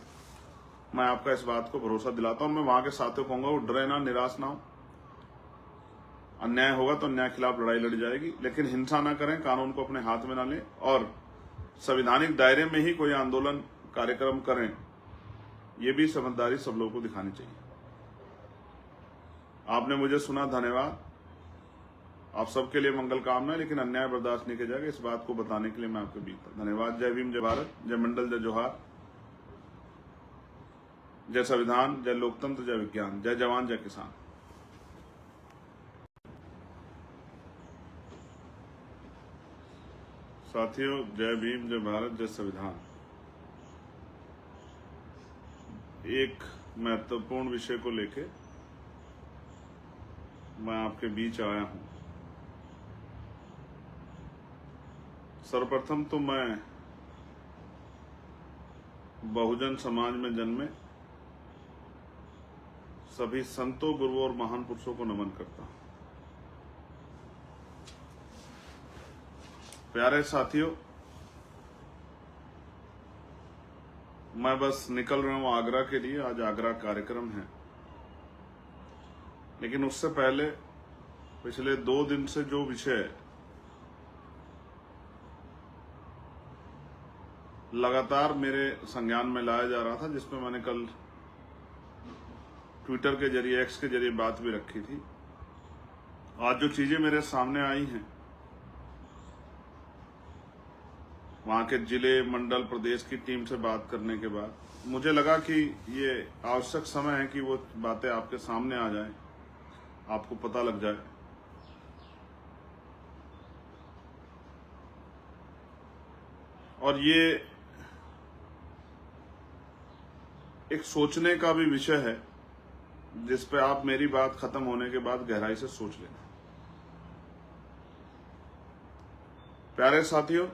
Speaker 1: मैं आपका इस बात को भरोसा दिलाता हूं। मैं वहां के साथियों को कहूंगा वो डरे ना, निराश ना हो। अन्याय होगा तो अन्याय के खिलाफ लड़ाई लड़ी जाएगी, लेकिन हिंसा ना करें, कानून को अपने हाथ में ना लें और संवैधानिक दायरे में ही कोई आंदोलन कार्यक्रम करें, ये भी समझदारी सब लोगों को दिखानी चाहिए। आपने मुझे सुना, धन्यवाद। आप सबके लिए मंगल कामना, लेकिन अन्याय बर्दाश्त नहीं किया जाएगा, इस बात को बताने के लिए मैं आपके बीच था। धन्यवाद। जय भीम, जय भारत, जय मंडल, जय जोहार, जय संविधान, जय लोकतंत्र, जय विज्ञान, जय जवान, जय किसान। साथियों, जय भीम, जय भारत, जय संविधान। एक महत्वपूर्ण विषय को लेके मैं आपके बीच आया हूं। सर्वप्रथम तो मैं बहुजन समाज में जन्मे सभी संतों, गुरुओं और महान पुरुषों को नमन करता हूं। प्यारे साथियों, मैं बस निकल रहा हूं आगरा के लिए। आज आगरा कार्यक्रम है, लेकिन उससे पहले पिछले 2 दिन से जो विषय लगातार मेरे संज्ञान में लाया जा रहा था, जिसमें मैंने कल ट्विटर के जरिए, एक्स के जरिए बात भी रखी थी, आज जो चीजें मेरे सामने आई हैं, वहां के जिले, मंडल, प्रदेश की टीम से बात करने के बाद मुझे लगा कि ये आवश्यक समय है कि वो बातें आपके सामने आ जाएं, आपको पता लग जाए। और ये एक सोचने का भी विषय है जिस पे आप मेरी बात खत्म होने के बाद गहराई से सोच लेना। प्यारे साथियों,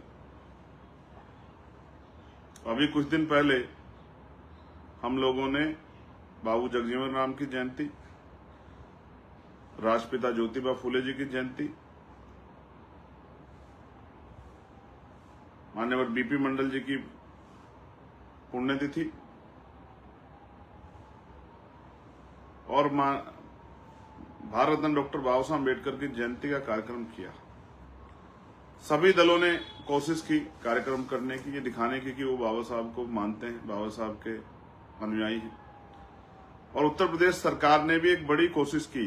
Speaker 1: अभी कुछ दिन पहले हम लोगों ने बाबू जगजीवन राम की जयंती, राष्ट्रपिता ज्योतिबा फूले जी की जयंती, मान्यवर बीपी मंडल जी की पुण्यतिथि और भारत रत्न डॉक्टर बाबा साहब अम्बेडकर की जयंती का कार्यक्रम किया। सभी दलों ने कोशिश की कार्यक्रम करने की, ये दिखाने की कि वो बाबा साहब को मानते हैं, बाबा साहब के अनुयायी हैं। और उत्तर प्रदेश सरकार ने भी एक बड़ी कोशिश की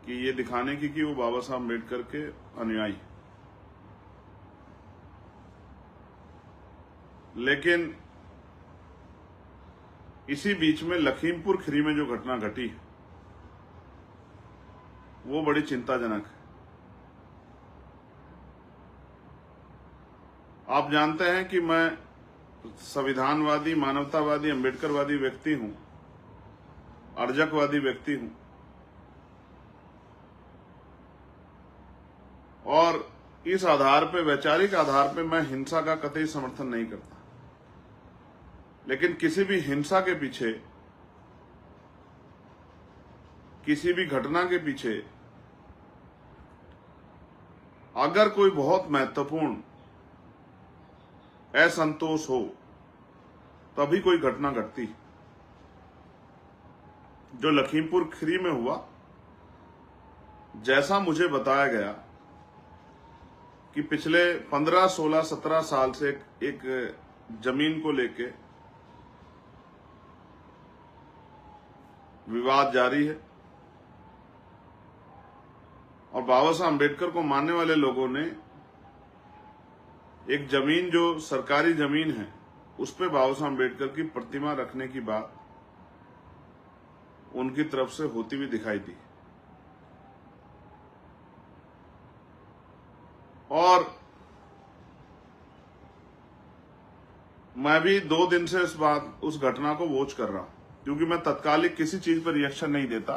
Speaker 1: कि ये दिखाने की कि वो बाबा साहब अम्बेडकर के अनुयायी हैं। लेकिन इसी बीच में लखीमपुर खीरी में जो घटना घटी है वो बड़ी चिंताजनक है। आप जानते हैं कि मैं संविधानवादी, मानवतावादी, अम्बेडकरवादी व्यक्ति हूं, अर्जकवादी व्यक्ति हूं और इस आधार पे, वैचारिक आधार पे मैं हिंसा का कतई समर्थन नहीं करता। लेकिन किसी भी हिंसा के पीछे, किसी भी घटना के पीछे अगर कोई बहुत महत्वपूर्ण असंतोष हो तभी कोई घटना घटती। जो लखीमपुर खीरी में हुआ, जैसा मुझे बताया गया कि पिछले 15, 16, 17 साल से एक जमीन को लेके विवाद जारी है और बाबा साहब अम्बेडकर को मानने वाले लोगों ने एक जमीन, जो सरकारी जमीन है, उस पे बाबा साहब अम्बेडकर की प्रतिमा रखने की बात उनकी तरफ से होती हुई दिखाई दी। और मैं भी 2 दिन से उस घटना को वॉच कर रहा हूं, क्योंकि मैं तत्कालिक किसी चीज पर रिएक्शन नहीं देता।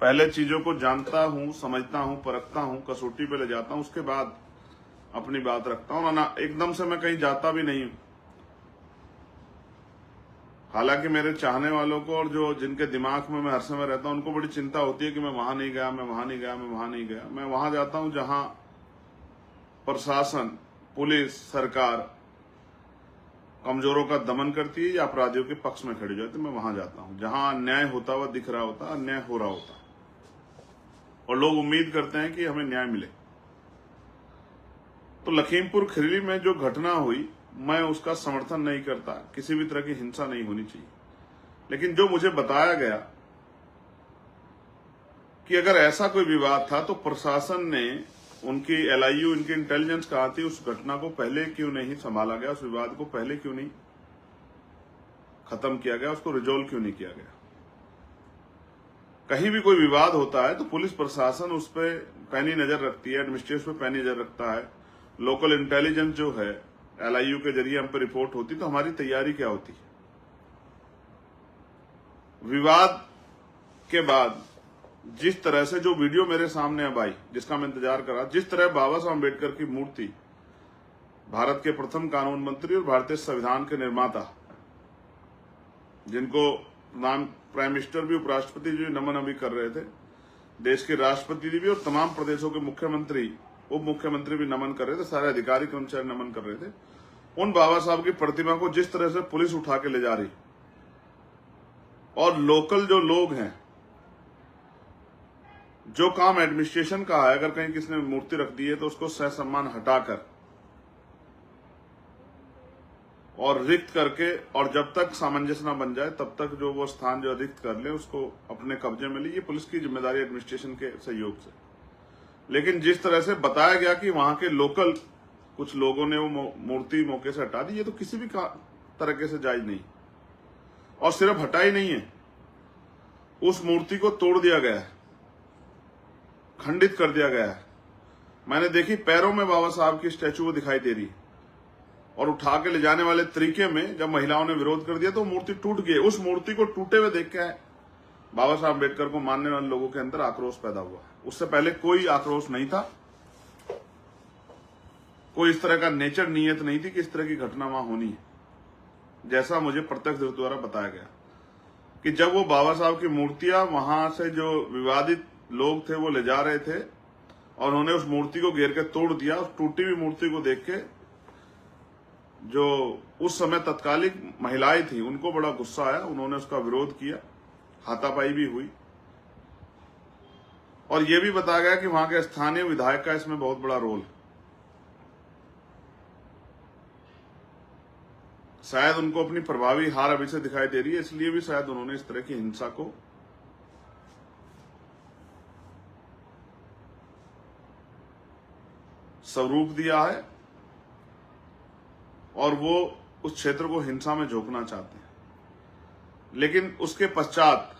Speaker 1: पहले चीजों को जानता हूं, समझता हूं, परखता हूं, कसौटी पे ले जाता हूं, उसके बाद अपनी बात रखता हूं। ना एकदम से मैं कहीं जाता भी नहीं हूं। हालांकि मेरे चाहने वालों को और जो जिनके दिमाग में मैं हर समय रहता हूं, उनको बड़ी चिंता होती है कि मैं वहां नहीं गया, मैं वहां नहीं गया, मैं वहां नहीं गया। मैं वहां जाता हूं जहां प्रशासन, पुलिस, सरकार कमजोरों का दमन करती है या अपराधियों के पक्ष में खड़ी हो जाती है। मैं वहां जाता हूं जहां अन्याय होता हुआ दिख रहा होता, अन्याय हो रहा होता और लोग उम्मीद करते हैं कि हमें न्याय मिले। तो लखीमपुर खीरी में जो घटना हुई, मैं उसका समर्थन नहीं करता। किसी भी तरह की हिंसा नहीं होनी चाहिए। लेकिन जो मुझे बताया गया कि अगर ऐसा कोई विवाद था तो प्रशासन ने, उनकी LIU, इनकी इंटेलिजेंस कहा थी, उस घटना को पहले क्यों नहीं संभाला गया, उस विवाद को पहले क्यों नहीं खत्म किया गया, उसको रिजोल्व क्यों नहीं किया गया। कहीं भी कोई विवाद होता है तो पुलिस प्रशासन उस पर पैनी नजर रखती है, एडमिनिस्ट्रेशन पे पैनी नजर रखता है, लोकल इंटेलिजेंस जो है LIU के जरिए हम पे रिपोर्ट होती। तो हमारी तैयारी क्या होती है। विवाद के बाद जिस तरह से जो वीडियो मेरे सामने अब आई, जिसका मैं इंतजार कर रहा, जिस तरह बाबा साहब अम्बेडकर की मूर्ति, भारत के प्रथम कानून मंत्री और भारतीय संविधान के निर्माता, जिनको नाम प्राइम मिनिस्टर भी, उपराष्ट्रपति जी नमन अभी कर रहे थे, देश के राष्ट्रपति भी और तमाम प्रदेशों के मुख्यमंत्री, उप मुख्यमंत्री भी नमन कर रहे थे, सारे अधिकारी कर्मचारी नमन कर रहे थे। उन बाबा साहब की प्रतिमा को जिस तरह से पुलिस उठा के ले जा रही और लोकल जो लोग हैं, जो काम एडमिनिस्ट्रेशन का है, अगर कहीं किसी ने मूर्ति रख दी है तो उसको सहसम्मान हटाकर और रिक्त करके, और जब तक सामंजस्य न बन जाए तब तक जो वो स्थान जो रिक्त कर ले उसको अपने कब्जे में ले। ये पुलिस की जिम्मेदारी एडमिनिस्ट्रेशन के सहयोग से। लेकिन जिस तरह से बताया गया कि वहां के लोकल कुछ लोगों ने वो मूर्ति मौके से हटा दी, ये तो किसी भी तरीके से जायज नहीं। और सिर्फ हटाई नहीं है, उस मूर्ति को तोड़ दिया गया है, खंडित कर दिया गया है। मैंने देखी पैरों में बाबा साहब की स्टैचू दिखाई दे रही है, और उठा के ले जाने वाले तरीके में जब महिलाओं ने विरोध कर दिया तो मूर्ति टूट गई। उस मूर्ति को टूटे हुए देख के बाबा साहब अम्बेडकर को मानने वाले लोगों के अंदर आक्रोश पैदा हुआ। उससे पहले कोई आक्रोश नहीं था, कोई इस तरह का नेचर नीयत नहीं थी कि इस तरह की घटना वहां होनी है। जैसा मुझे प्रत्यक्षदर्शी द्वारा बताया गया कि जब वो बाबा साहब की मूर्तियां वहां से जो विवादित लोग थे वो ले जा रहे थे और उन्होंने उस मूर्ति को घेर के तोड़ दिया। उस टूटी हुई मूर्ति को देख के जो उस समय तत्कालिक महिलाएं थी उनको बड़ा गुस्सा आया, उन्होंने उसका विरोध किया, हाथापाई भी हुई। और यह भी बताया गया कि वहां के स्थानीय विधायक का इसमें बहुत बड़ा रोल। शायद उनको अपनी प्रभावी हार अभी से दिखाई दे रही है, इसलिए भी शायद उन्होंने इस तरह की हिंसा को स्वरूप दिया है और वो उस क्षेत्र को हिंसा में झोंकना चाहते हैं। लेकिन उसके पश्चात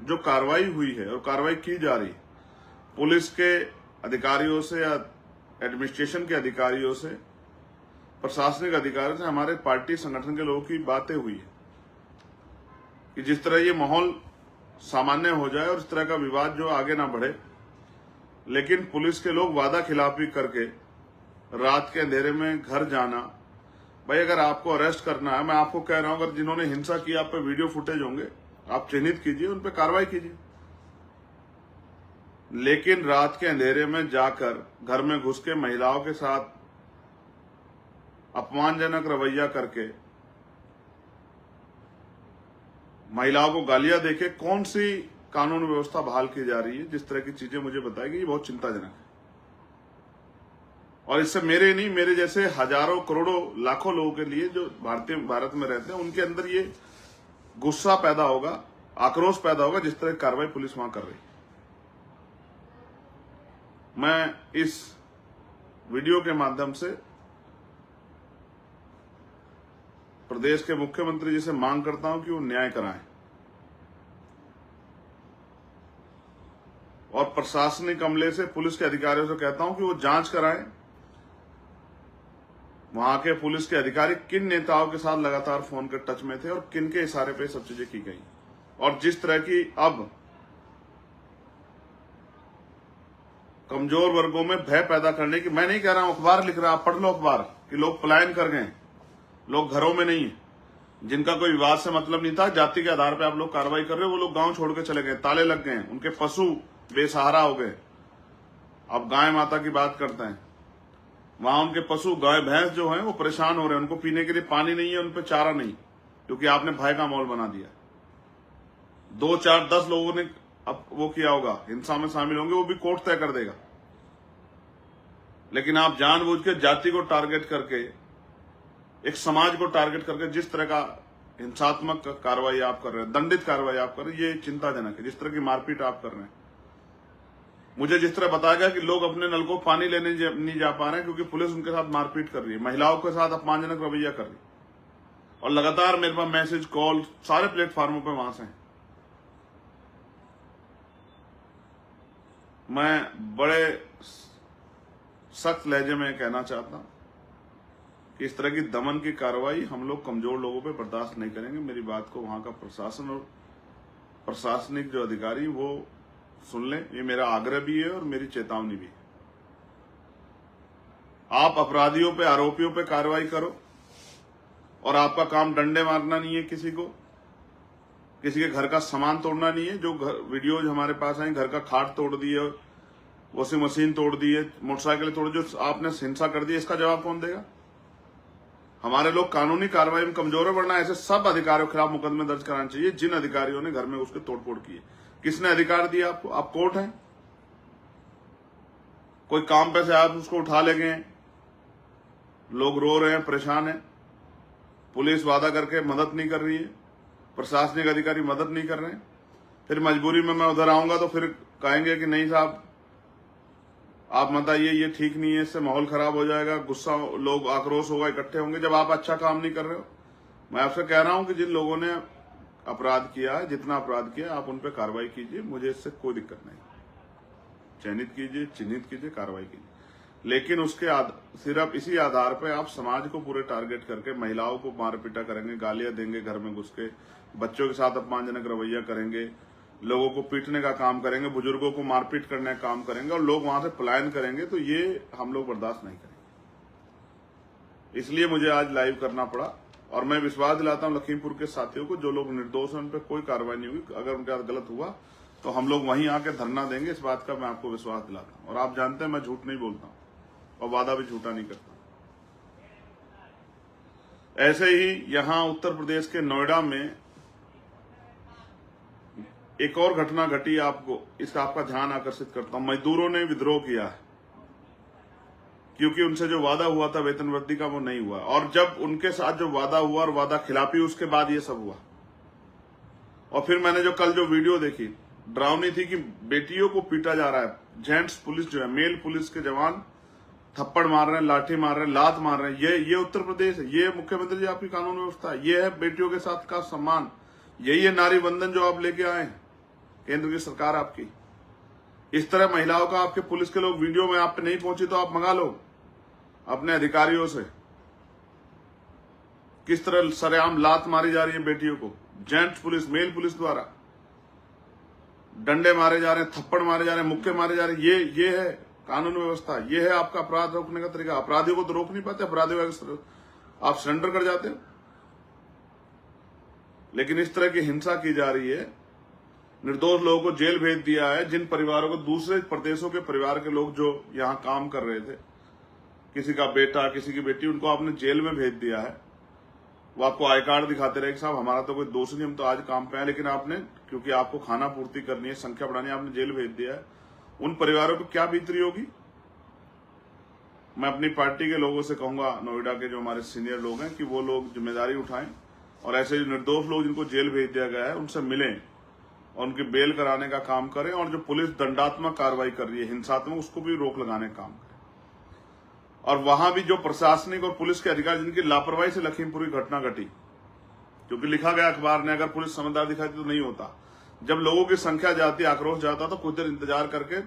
Speaker 1: जो कार्रवाई हुई है और कार्रवाई की जा रही है पुलिस के अधिकारियों से या एडमिनिस्ट्रेशन के अधिकारियों से, प्रशासनिक अधिकारियों से, हमारे पार्टी संगठन के लोगों की बातें हुई है कि जिस तरह ये माहौल सामान्य हो जाए और इस तरह का विवाद जो आगे ना बढ़े। लेकिन पुलिस के लोग वादा खिलाफी करके रात के अंधेरे में घर जाना, भाई अगर आपको अरेस्ट करना है, मैं आपको कह रहा हूं अगर जिन्होंने हिंसा की आप पे वीडियो फुटेज होंगे, आप चिन्हित कीजिए, उन पे कार्रवाई कीजिए। लेकिन रात के अंधेरे में जाकर घर में घुस के महिलाओं के साथ अपमानजनक रवैया करके महिलाओं को गालियां देके कौन सी कानून व्यवस्था बहाल की जा रही है, जिस तरह की चीजें मुझे बताई गई, ये बहुत चिंताजनक है। और इससे मेरे नहीं, मेरे जैसे हजारों करोड़ों लाखों लोगों के लिए जो भारत में रहते हैं उनके अंदर ये गुस्सा पैदा होगा, आक्रोश पैदा होगा जिस तरह की कार्रवाई पुलिस वहां कर रही है। मैं इस वीडियो के माध्यम से प्रदेश के मुख्यमंत्री जी से मांग करता हूं कि वो न्याय कराएं और प्रशासनिक अमले से, पुलिस के अधिकारियों से कहता हूं कि वो जांच कराएं वहां के पुलिस के अधिकारी किन नेताओं के साथ लगातार फोन के टच में थे और किन के इशारे पे सब चीजें की गई। और जिस तरह की अब कमजोर वर्गों में भय पैदा करने की, मैं नहीं कह रहा हूं, अखबार लिख रहा, आप पढ़ लो अखबार कि लोग पलायन कर गए, लोग घरों में नहीं है, जिनका कोई विवाद से मतलब नहीं था, जाति के आधार पर आप लोग कार्रवाई कर रहे हो, वो लोग गांव छोड़ के चले गए, ताले लग गए, उनके पशु बेसहारा हो गए। अब गाय माता की बात करते हैं, वहां उनके पशु गाय भैंस जो हैं वो परेशान हो रहे हैं, उनको पीने के लिए पानी नहीं है, उन पर चारा नहीं, क्योंकि आपने भय का माहौल बना दिया। 2, 4, 10 लोगों ने अब वो किया होगा, हिंसा में शामिल होंगे, वो भी कोर्ट तय कर देगा। लेकिन आप जानबूझ के जाति को टारगेट करके, एक समाज को टारगेट करके जिस तरह का हिंसात्मक कार्रवाई आप कर रहे हैं, दंडित कार्रवाई आप कर रहे हैं, ये चिंताजनक है। जिस तरह की मारपीट आप कर रहे हैं, मुझे जिस तरह बताया गया कि लोग अपने नल को पानी लेने नहीं जा पा रहे हैं क्योंकि पुलिस उनके साथ मारपीट कर रही है, महिलाओं के साथ अपमानजनक रवैया कर रही है, और लगातार मेरे पास मैसेज, कॉल सारे प्लेटफॉर्मों पे वहां से हैं। मैं बड़े सख्त लहजे में कहना चाहता हूं कि इस तरह की दमन की कार्रवाई हम लोग कमजोर लोगों पे बर्दाश्त नहीं करेंगे। मेरी बात को वहां का प्रशासन और प्रशासनिक जो अधिकारी वो सुन लें, ये मेरा आग्रह भी है और मेरी चेतावनी भी है। आप अपराधियों पे, आरोपियों पे कार्रवाई करो, और आपका काम डंडे मारना नहीं है, किसी को, किसी के घर का सामान तोड़ना नहीं है। जो वीडियोज हमारे पास आई, घर का खाट तोड़ दिए, वॉशिंग मशीन तोड़ दिए, मोटरसाइकिल तोड़, जो आपने हिंसा कर दी, इसका जवाब कौन देगा? हमारे लोग कानूनी कार्रवाई में कमजोर है, वरना ऐसे सब अधिकारियों के खिलाफ मुकदमे दर्ज कराने चाहिए जिन अधिकारियों ने घर में उसके तोड़फोड़ की है। किसने अधिकार दिया आपको? आप कोर्ट हैं, कोई काम पे से आप उसको उठा ले गए, लोग रो रहे हैं, परेशान हैं, पुलिस वादा करके मदद नहीं कर रही है, प्रशासनिक अधिकारी मदद नहीं कर रहे हैं। फिर मजबूरी में मैं उधर आऊंगा तो फिर कहेंगे कि नहीं साहब आप मत आइए, ये ठीक नहीं है, इससे माहौल खराब हो जाएगा, गुस्सा, लोग आक्रोश होगा, इकट्ठे होंगे जब आप अच्छा काम नहीं कर रहे हो। मैं आपसे कह रहा हूं कि जिन लोगों ने अपराध किया है, जितना अपराध किया, आप उन पर कार्रवाई कीजिए, मुझे इससे कोई दिक्कत नहीं। चयनित कीजिए, चिन्हित कीजिए, कार्रवाई कीजिए, लेकिन उसके सिर्फ इसी आधार पर आप समाज को पूरे टारगेट करके महिलाओं को मार पीटा करेंगे, गालियां देंगे, घर में घुस के बच्चों के साथ अपमानजनक रवैया करेंगे, लोगों को पीटने का काम करेंगे, बुजुर्गों को मारपीट करने का काम करेंगे और लोग वहां से पलायन करेंगे, तो ये हम लोग बर्दाश्त नहीं करेंगे। इसलिए मुझे आज लाइव करना पड़ा और मैं विश्वास दिलाता हूं लखीमपुर के साथियों को, जो लोग निर्दोष हैं उन पर कोई कार्रवाई नहीं हुई। अगर उनके साथ गलत हुआ तो हम लोग वहीं आके धरना देंगे, इस बात का मैं आपको विश्वास दिलाता हूं। और आप जानते हैं मैं झूठ नहीं बोलता हूं और वादा भी झूठा नहीं करता। ऐसे ही यहां उत्तर प्रदेश के नोएडा में एक और घटना घटी, आपको इसका आपका ध्यान आकर्षित करता हूं। मजदूरों ने विद्रोह किया है क्योंकि उनसे जो वादा हुआ था वेतन वृद्धि का वो नहीं हुआ, और जब उनके साथ जो वादा हुआ और वादा खिलाफी, उसके बाद ये सब हुआ। और फिर मैंने जो कल जो वीडियो देखी, डरावनी थी कि बेटियों को पीटा जा रहा है, जेंट्स पुलिस जो है, मेल पुलिस के जवान थप्पड़ मार रहे हैं, लाठी मार रहे हैं, लात मार रहे हैं। ये उत्तर प्रदेश है, ये मुख्यमंत्री जी आपकी कानून व्यवस्था है, ये है बेटियों के साथ का सम्मान, यही है नारी बंधन जो आप लेके आए हैं, केंद्र की सरकार आपकी। इस तरह महिलाओं का आपके पुलिस के लोग, वीडियो में आप पे नहीं पहुंची तो आप मंगा लो अपने अधिकारियों से, किस तरह सरेआम लात मारी जा रही है बेटियों को, जेंट्स पुलिस, मेल पुलिस द्वारा डंडे मारे जा रहे हैं, थप्पड़ मारे जा रहे हैं, मुक्के मारे जा रहे हैं। ये है कानून व्यवस्था, ये है आपका अपराध रोकने का तरीका। अपराधियों को तो रोक नहीं पाते, अपराधियों आप सरेंडर कर जाते हो, लेकिन इस तरह की हिंसा की जा रही है। निर्दोष लोगों को जेल भेज दिया है, जिन परिवारों को, दूसरे प्रदेशों के परिवार के लोग जो यहां काम कर रहे थे, किसी का बेटा, किसी की बेटी, उनको आपने जेल में भेज दिया है। वो आपको आई कार्ड दिखाते रहे कि साहब हमारा तो कोई दोष नहीं, हम तो आज काम पे हैं, लेकिन आपने, क्योंकि आपको खाना पूर्ति करनी है, संख्या बढ़ानी है, आपने जेल भेज दिया है। उन परिवारों को क्या बीतरी होगी। मैं अपनी पार्टी के लोगों से कहूंगा, नोएडा के जो हमारे सीनियर लोग हैं, कि वो लोग जिम्मेदारी उठाएं और ऐसे जो निर्दोष लोग जिनको जेल भेज दिया गया है उनसे मिलें और उनकी बेल कराने का काम करें, और जो पुलिस दंडात्मक कार्रवाई कर रही है, हिंसात्मक, उसको भी रोक लगाने का काम करें। और वहां भी जो प्रशासनिक और पुलिस के अधिकारी जिनकी लापरवाही से लखीमपुर की घटना घटी, क्योंकि लिखा गया अखबार ने, अगर पुलिस समझदार दिखाती तो नहीं होता। जब लोगों की संख्या जाती, आक्रोश जाता, तो कुछ देर इंतजार करके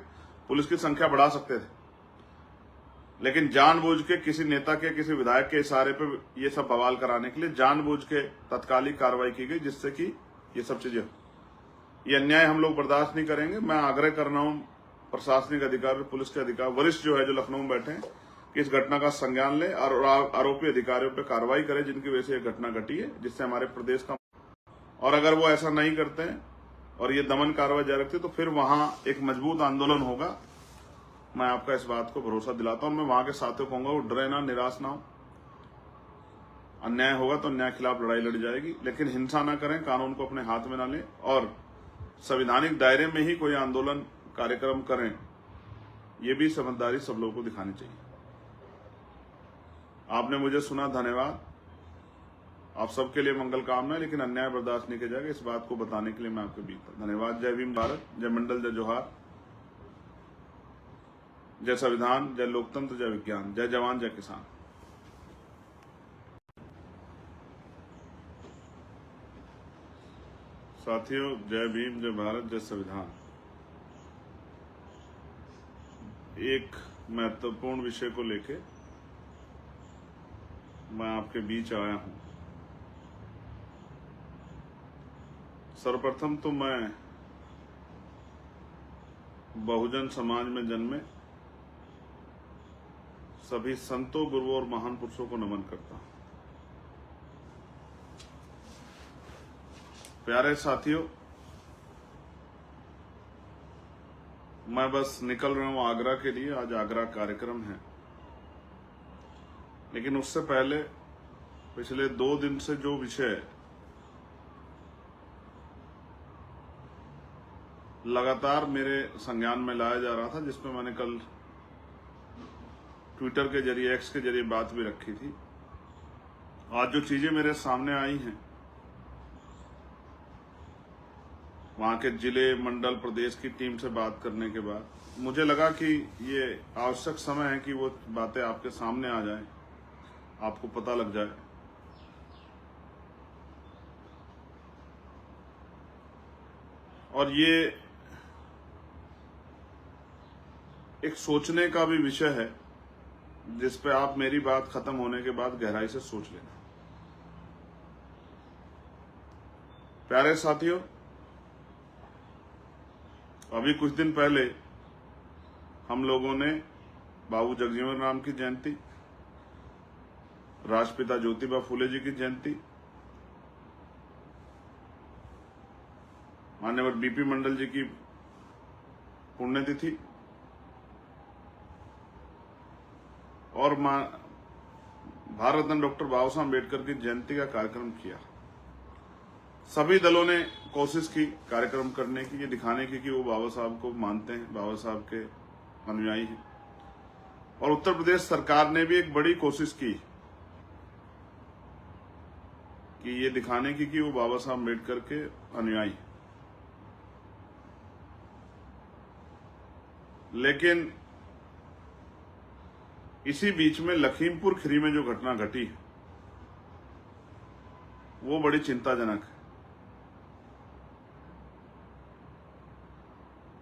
Speaker 1: पुलिस की संख्या बढ़ा सकते थे, लेकिन जानबूझ के किसी नेता के, किसी विधायक के इशारे पे ये सब बवाल कराने के लिए जानबूझ के तत्कालिक कार्रवाई की गई, जिससे कि ये सब चीजें, ये अन्याय हम लोग बर्दाश्त नहीं करेंगे। मैं आग्रह कर रहा हूं प्रशासनिक अधिकारी, पुलिस के अधिकारी, वरिष्ठ जो है, जो लखनऊ में बैठे हैं, कि इस घटना का संज्ञान ले और आरोपी अधिकारियों पर कार्रवाई करें जिनकी वजह से यह घटना घटी है, जिससे हमारे प्रदेश का, और अगर वो ऐसा नहीं करते हैं और ये दमन कार्रवाई जारी रखते तो फिर वहां एक मजबूत आंदोलन होगा। मैं आपका इस बात को भरोसा दिलाता हूं। मैं वहां के साथियों को कहूंगा वो डरे ना, निराश ना हो। अन्याय होगा तो अन्याय के खिलाफ लड़ाई लड़ी जाएगी, लेकिन हिंसा ना करें, कानून को अपने हाथ में ना लें और संवैधानिक दायरे में ही कोई आंदोलन कार्यक्रम करें, ये भी समझदारी सब लोगों को दिखानी चाहिए। आपने मुझे सुना, धन्यवाद। आप सबके लिए मंगल कामना है, लेकिन अन्याय बर्दाश्त नहीं किया जाएगा, इस बात को बताने के लिए मैं आपके बीच था। धन्यवाद। जय भीम भारत, जय मंडल, जय जोहार, जय संविधान, जय लोकतंत्र, जय विज्ञान, जय जवान, जय किसान। साथियों, जय भीम, जय भारत, जय संविधान। एक महत्वपूर्ण विषय को लेके मैं आपके बीच आया हूं। सर्वप्रथम तो मैं बहुजन समाज में जन्मे सभी संतों, गुरुओं और महान पुरुषों को नमन करता हूं। प्यारे साथियों, मैं बस निकल रहा हूं आगरा के लिए। आज आगरा कार्यक्रम है, लेकिन उससे पहले पिछले 2 दिन से जो विषय लगातार मेरे संज्ञान में लाया जा रहा था, जिसमें मैंने कल ट्विटर के जरिए, एक्स के जरिए बात भी रखी थी, आज जो चीजें मेरे सामने आई हैं, वहां के जिले, मंडल, प्रदेश की टीम से बात करने के बाद मुझे लगा कि ये आवश्यक समय है कि वो बातें आपके सामने आ जाएं, आपको पता लग जाए। और ये एक सोचने का भी विषय है जिस पे आप मेरी बात खत्म होने के बाद गहराई से सोच लेना। प्यारे साथियों, अभी कुछ दिन पहले हम लोगों ने बाबू जगजीवन राम की जयंती, राष्ट्रपिता ज्योतिबा फूले जी की जयंती, मान्यवर बीपी मंडल जी की पुण्यतिथि और भारत रत्न डॉक्टर बाबा साहब अम्बेडकर की जयंती का कार्यक्रम किया। सभी दलों ने कोशिश की कार्यक्रम करने की, ये दिखाने की कि वो बाबा साहब को मानते हैं, बाबा साहब के अनुयायी हैं। और उत्तर प्रदेश सरकार ने भी एक बड़ी कोशिश की कि ये दिखाने की कि वो बाबा साहब अम्बेडकर के अनुयायी हैं। लेकिन इसी बीच में लखीमपुर खीरी में जो घटना घटी वो बड़ी चिंताजनक है।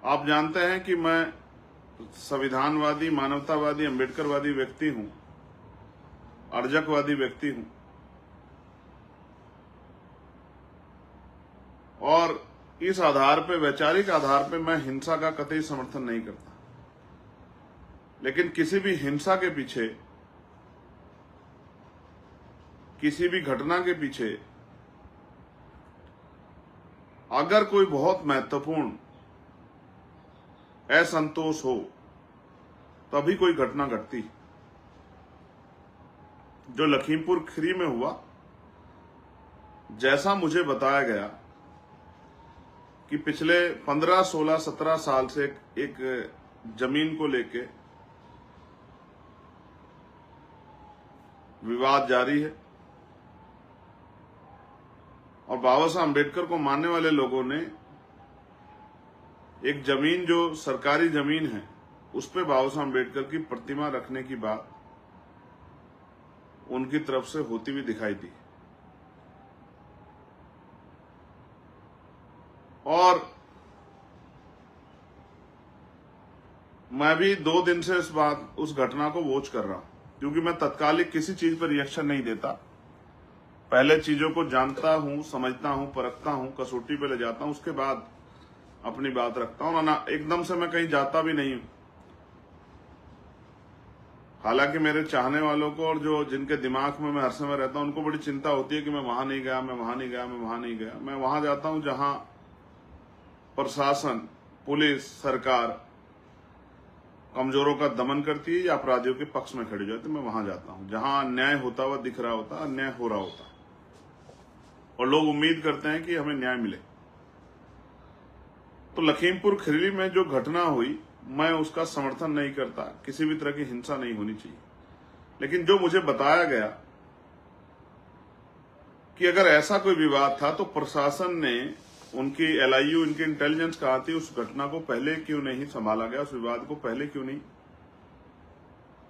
Speaker 1: आप जानते हैं कि मैं संविधानवादी, मानवतावादी, अम्बेडकरवादी व्यक्ति हूं, अर्जकवादी व्यक्ति हूं, और इस आधार पे, वैचारिक आधार पे मैं हिंसा का कतई समर्थन नहीं करता। लेकिन किसी भी हिंसा के पीछे, किसी भी घटना के पीछे अगर कोई बहुत महत्वपूर्ण असंतोष हो तभी कोई घटना घटती। जो लखीमपुर खीरी में हुआ, जैसा मुझे बताया गया कि पिछले 15, 16, 17 साल से एक जमीन को लेके विवाद जारी है और बाबा साहब अम्बेडकर को मानने वाले लोगों ने एक जमीन, जो सरकारी जमीन है, उस पे बाबा साहब अम्बेडकर की प्रतिमा रखने की बात उनकी तरफ से होती हुई दिखाई दी। और मैं भी 2 दिन से उस घटना को वॉच कर रहा हूं, क्योंकि मैं तत्कालिक किसी चीज पर रिएक्शन नहीं देता। पहले चीजों को जानता हूं, समझता हूं, परखता हूं, कसौटी पे ले जाता हूं, उसके बाद अपनी बात रखता हूं। ना एकदम से मैं कहीं जाता भी नहीं हूं। हालांकि मेरे चाहने वालों को और जो जिनके दिमाग में मैं हर समय रहता हूं, उनको बड़ी चिंता होती है कि मैं वहां नहीं गया, मैं वहां नहीं गया, मैं वहां नहीं गया। मैं वहां जाता हूं जहां प्रशासन, पुलिस, सरकार कमजोरों का दमन करती है या अपराधियों के पक्ष में खड़ी जाती है। मैं वहां जाता हूं जहां अन्याय होता हुआ दिख रहा होता, अन्याय हो रहा होता और लोग उम्मीद करते हैं कि हमें न्याय मिले। तो लखीमपुर खीरी में जो घटना हुई, मैं उसका समर्थन नहीं करता। किसी भी तरह की हिंसा नहीं होनी चाहिए। लेकिन जो मुझे बताया गया कि अगर ऐसा कोई विवाद था तो प्रशासन ने, उनकी LIU, इनकी इंटेलिजेंस कहा थी, उस घटना को पहले क्यों नहीं संभाला गया, उस विवाद को पहले क्यों नहीं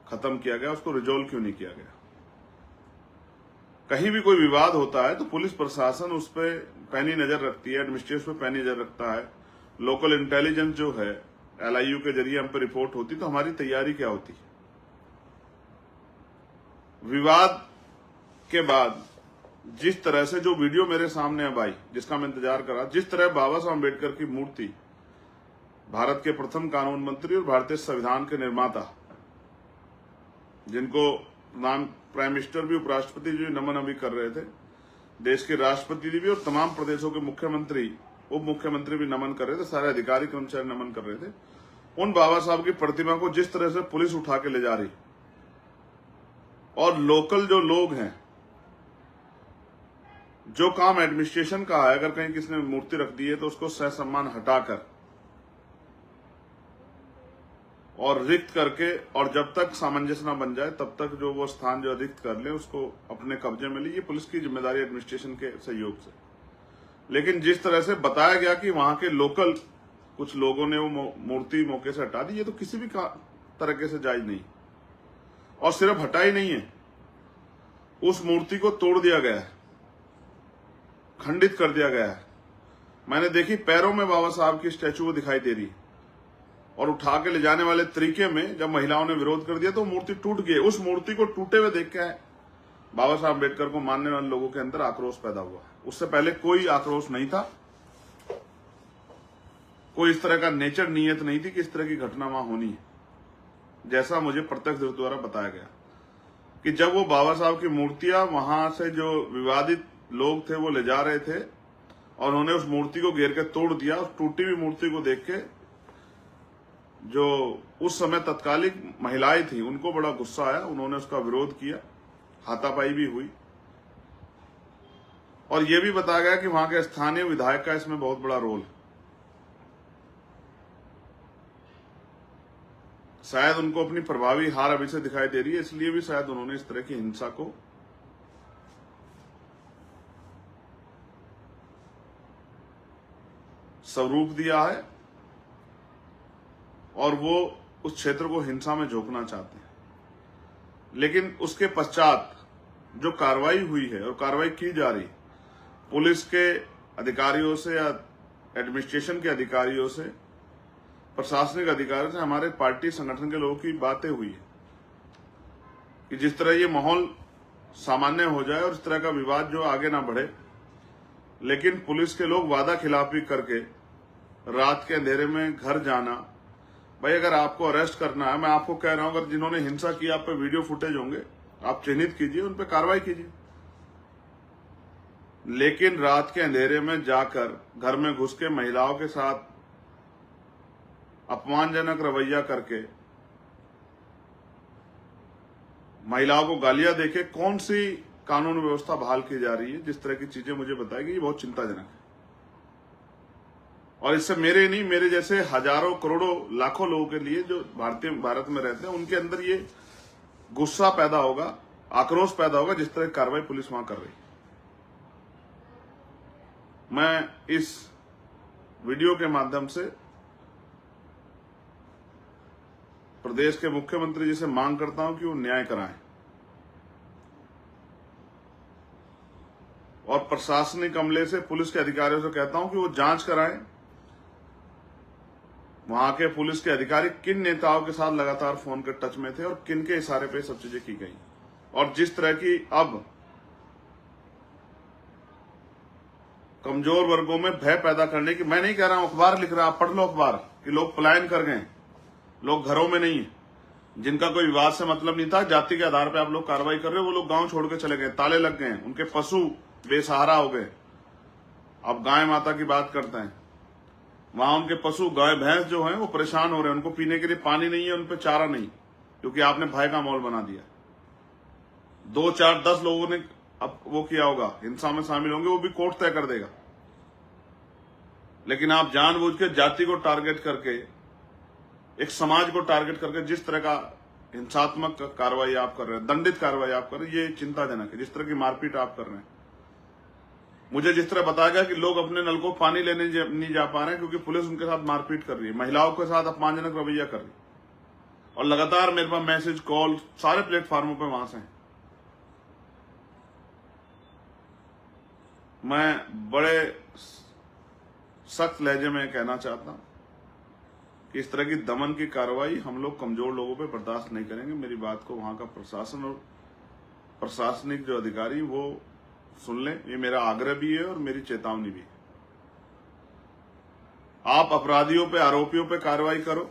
Speaker 1: खत्म किया गया, उसको रिजोल्व क्यों नहीं किया गया। कहीं भी कोई विवाद होता है तो पुलिस प्रशासन उस पर पैनी नजर रखती है, एडमिनिस्ट्रेशन पे पैनी नजर रखता है, लोकल इंटेलिजेंस जो है LIU के जरिए हम पे रिपोर्ट होती। तो हमारी तैयारी क्या होती है। विवाद के बाद जिस तरह से जो वीडियो मेरे सामने अब आई, जिसका मैं इंतजार कर रहा, जिस तरह बाबा साहब अम्बेडकर की मूर्ति, भारत के प्रथम कानून मंत्री और भारतीय संविधान के निर्माता, जिनको नाम प्राइम मिनिस्टर भी, उपराष्ट्रपति जी नमन अभी कर रहे थे, देश के राष्ट्रपति जी भी और तमाम प्रदेशों के मुख्यमंत्री, उप मुख्यमंत्री भी नमन कर रहे थे, सारे अधिकारी कर्मचारी नमन कर रहे थे। उन बाबा साहब की प्रतिमा को जिस तरह से पुलिस उठा के ले जा रही और लोकल जो लोग हैं, जो काम एडमिनिस्ट्रेशन का है, अगर कहीं किसी ने मूर्ति रख दी है तो उसको सहसम्मान हटाकर और रिक्त करके, और जब तक सामंजस्य न बन जाए तब तक जो वो स्थान जो रिक्त कर ले उसको अपने कब्जे में ले। ये पुलिस की जिम्मेदारी एडमिनिस्ट्रेशन के सहयोग से। लेकिन जिस तरह से बताया गया कि वहां के लोकल कुछ लोगों ने वो मूर्ति मौके से हटा दी, ये तो किसी भी तरीके से जायज नहीं। और सिर्फ हटाई नहीं है, उस मूर्ति को तोड़ दिया गया है, खंडित कर दिया गया है। मैंने देखी पैरों में बाबा साहब की स्टैचू वो दिखाई दे रही, और उठा के ले जाने वाले तरीके में जब महिलाओं ने विरोध कर दिया तो मूर्ति टूट गई। उस मूर्ति को टूटे हुए देख के बाबा साहब अम्बेडकर को मानने वाले लोगों के अंदर आक्रोश पैदा हुआ। उससे पहले कोई आक्रोश नहीं था, कोई इस तरह का नेचर नीयत नहीं थी कि इस तरह की घटना वहां होनी है। जैसा मुझे प्रत्यक्षदर्शी द्वारा बताया गया कि जब वो बाबा साहब की मूर्तियां वहां से जो विवादित लोग थे वो ले जा रहे थे, और उन्होंने उस मूर्ति को घेर के तोड़ दिया। उस टूटी हुई मूर्ति को देख के जो उस समय तत्कालिक महिलाएं थी उनको बड़ा गुस्सा आया, उन्होंने उसका विरोध किया, हाथापाई भी हुई। और यह भी बताया गया कि वहां के स्थानीय विधायक का इसमें बहुत बड़ा रोल है। शायद उनको अपनी प्रभावी हार अभी से दिखाई दे रही है, इसलिए भी शायद उन्होंने इस तरह की हिंसा को स्वरूप दिया है, और वो उस क्षेत्र को हिंसा में झोंकना चाहते हैं। लेकिन उसके पश्चात जो कार्रवाई हुई है और कार्रवाई की जा रही पुलिस के अधिकारियों से या एडमिनिस्ट्रेशन के अधिकारियों से, प्रशासनिक अधिकारियों से, हमारे पार्टी संगठन के लोगों की बातें हुई है कि जिस तरह ये माहौल सामान्य हो जाए और इस तरह का विवाद जो आगे ना बढ़े। लेकिन पुलिस के लोग वादा खिलाफी करके रात के अंधेरे में घर जाना, भाई अगर आपको अरेस्ट करना है, मैं आपको कह रहा हूं, अगर जिन्होंने हिंसा की आप पे वीडियो फुटेज होंगे, आप चिन्हित कीजिए, उन पे कार्रवाई कीजिए। लेकिन रात के अंधेरे में जाकर घर में घुस के महिलाओं के साथ अपमानजनक रवैया करके महिलाओं को गालियां देके कौन सी कानून व्यवस्था बहाल की जा रही है, जिस तरह की चीजें मुझे बताई गई, ये बहुत चिंताजनक है। और इससे मेरे नहीं, मेरे जैसे हजारों करोड़ों लाखों लोगों के लिए जो भारत में रहते हैं, उनके अंदर ये गुस्सा पैदा होगा, आक्रोश पैदा होगा, जिस तरह की कार्रवाई पुलिस वहां कर रही है। मैं इस वीडियो के माध्यम से प्रदेश के मुख्यमंत्री जी से मांग करता हूं कि वो न्याय कराएं, और प्रशासनिक अमले से, पुलिस के अधिकारियों से कहता हूं कि वो जांच कराएं, वहां के पुलिस के अधिकारी किन नेताओं के साथ लगातार फोन के टच में थे और किन के इशारे पे सब चीजें की गई। और जिस तरह की अब कमजोर वर्गों में भय पैदा करने की, मैं नहीं कह रहा हूं, अखबार लिख रहा, आप पढ़ लो अखबार, कि लोग पलायन कर गए, लोग घरों में नहीं है, जिनका कोई विवाद से मतलब नहीं था, जाति के आधार पर आप लोग कार्रवाई कर रहे हो, वो लोग गांव छोड़ के चले गए, ताले लग गए, उनके पशु बेसहारा हो गए। अब गाय माता की बात करते हैं, वहां उनके पशु गाय भैंस जो हैं वो परेशान हो रहे हैं, उनको पीने के लिए पानी नहीं है, उन पे चारा नहीं, क्योंकि आपने भय का माहौल बना दिया। 2, 4, 10 लोगों ने अब वो किया होगा, हिंसा में शामिल होंगे, वो भी कोर्ट तय कर देगा। लेकिन आप जानबूझ के जाति को टारगेट करके, एक समाज को टारगेट करके जिस तरह का हिंसात्मक कार्रवाई आप कर रहे हैं, दंडित कार्रवाई आप कर रहे हैं, ये चिंताजनक है। जिस तरह की मारपीट आप कर रहे हैं, मुझे जिस तरह बताया गया कि लोग अपने नल को पानी लेने नहीं जा पा रहे हैं क्योंकि पुलिस उनके साथ मारपीट कर रही है, महिलाओं के साथ अपमानजनक रवैया कर रही है, और लगातार मेरे पास मैसेज, कॉल सारे प्लेटफॉर्मों पे वहां से हैं। मैं बड़े सख्त लहजे में कहना चाहता हूं कि इस तरह की दमन की कार्रवाई हम लोग कमजोर लोगों पे बर्दाश्त नहीं करेंगे। मेरी बात को वहां का प्रशासन और प्रशासनिक जो अधिकारी वो सुन लें, ये मेरा आग्रह भी है और मेरी चेतावनी भी है। आप अपराधियों पे, आरोपियों पे कार्रवाई करो,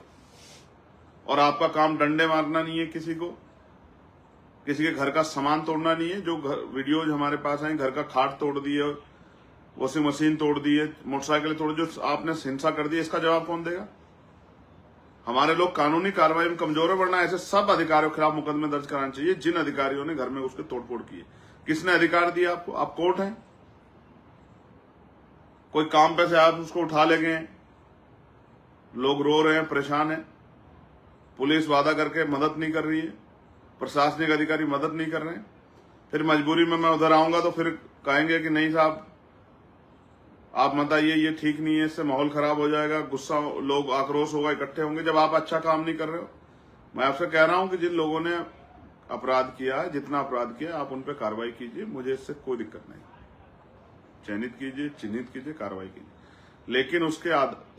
Speaker 1: और आपका काम डंडे मारना नहीं है, किसी को, किसी के घर का सामान तोड़ना नहीं है। जो वीडियोज हमारे पास आई, घर का खाट तोड़ दिए, वॉशिंग मशीन तोड़ दी है, मोटरसाइकिल तोड़, जो आपने हिंसा कर दी, इसका जवाब कौन देगा? हमारे लोग कानूनी कार्रवाई में कमजोर है, वरना ऐसे सब अधिकारियों के खिलाफ मुकदमे दर्ज कराने चाहिए जिन अधिकारियों ने घर में उसके तोड़फोड़ की है। किसने अधिकार दिया आपको? आप कोर्ट हैं, कोई काम पे से आप उसको उठा ले गए, लोग रो रहे हैं, परेशान हैं, पुलिस वादा करके मदद नहीं कर रही है, प्रशासनिक अधिकारी मदद नहीं कर रहे हैं। फिर मजबूरी में मैं उधर आऊंगा तो फिर कहेंगे कि नहीं साहब आप मत आइए, ये ठीक नहीं है, इससे माहौल खराब हो जाएगा, गुस्सा, लोग आक्रोश होगा, इकट्ठे होंगे जब आप अच्छा काम नहीं कर रहे हो। मैं आपसे कह रहा हूं कि जिन लोगों ने अपराध किया है, जितना अपराध किया, आप उन पर कार्रवाई कीजिए, मुझे इससे कोई दिक्कत नहीं। चयनित कीजिए, चिन्हित कीजिए, कार्रवाई कीजिए, लेकिन उसके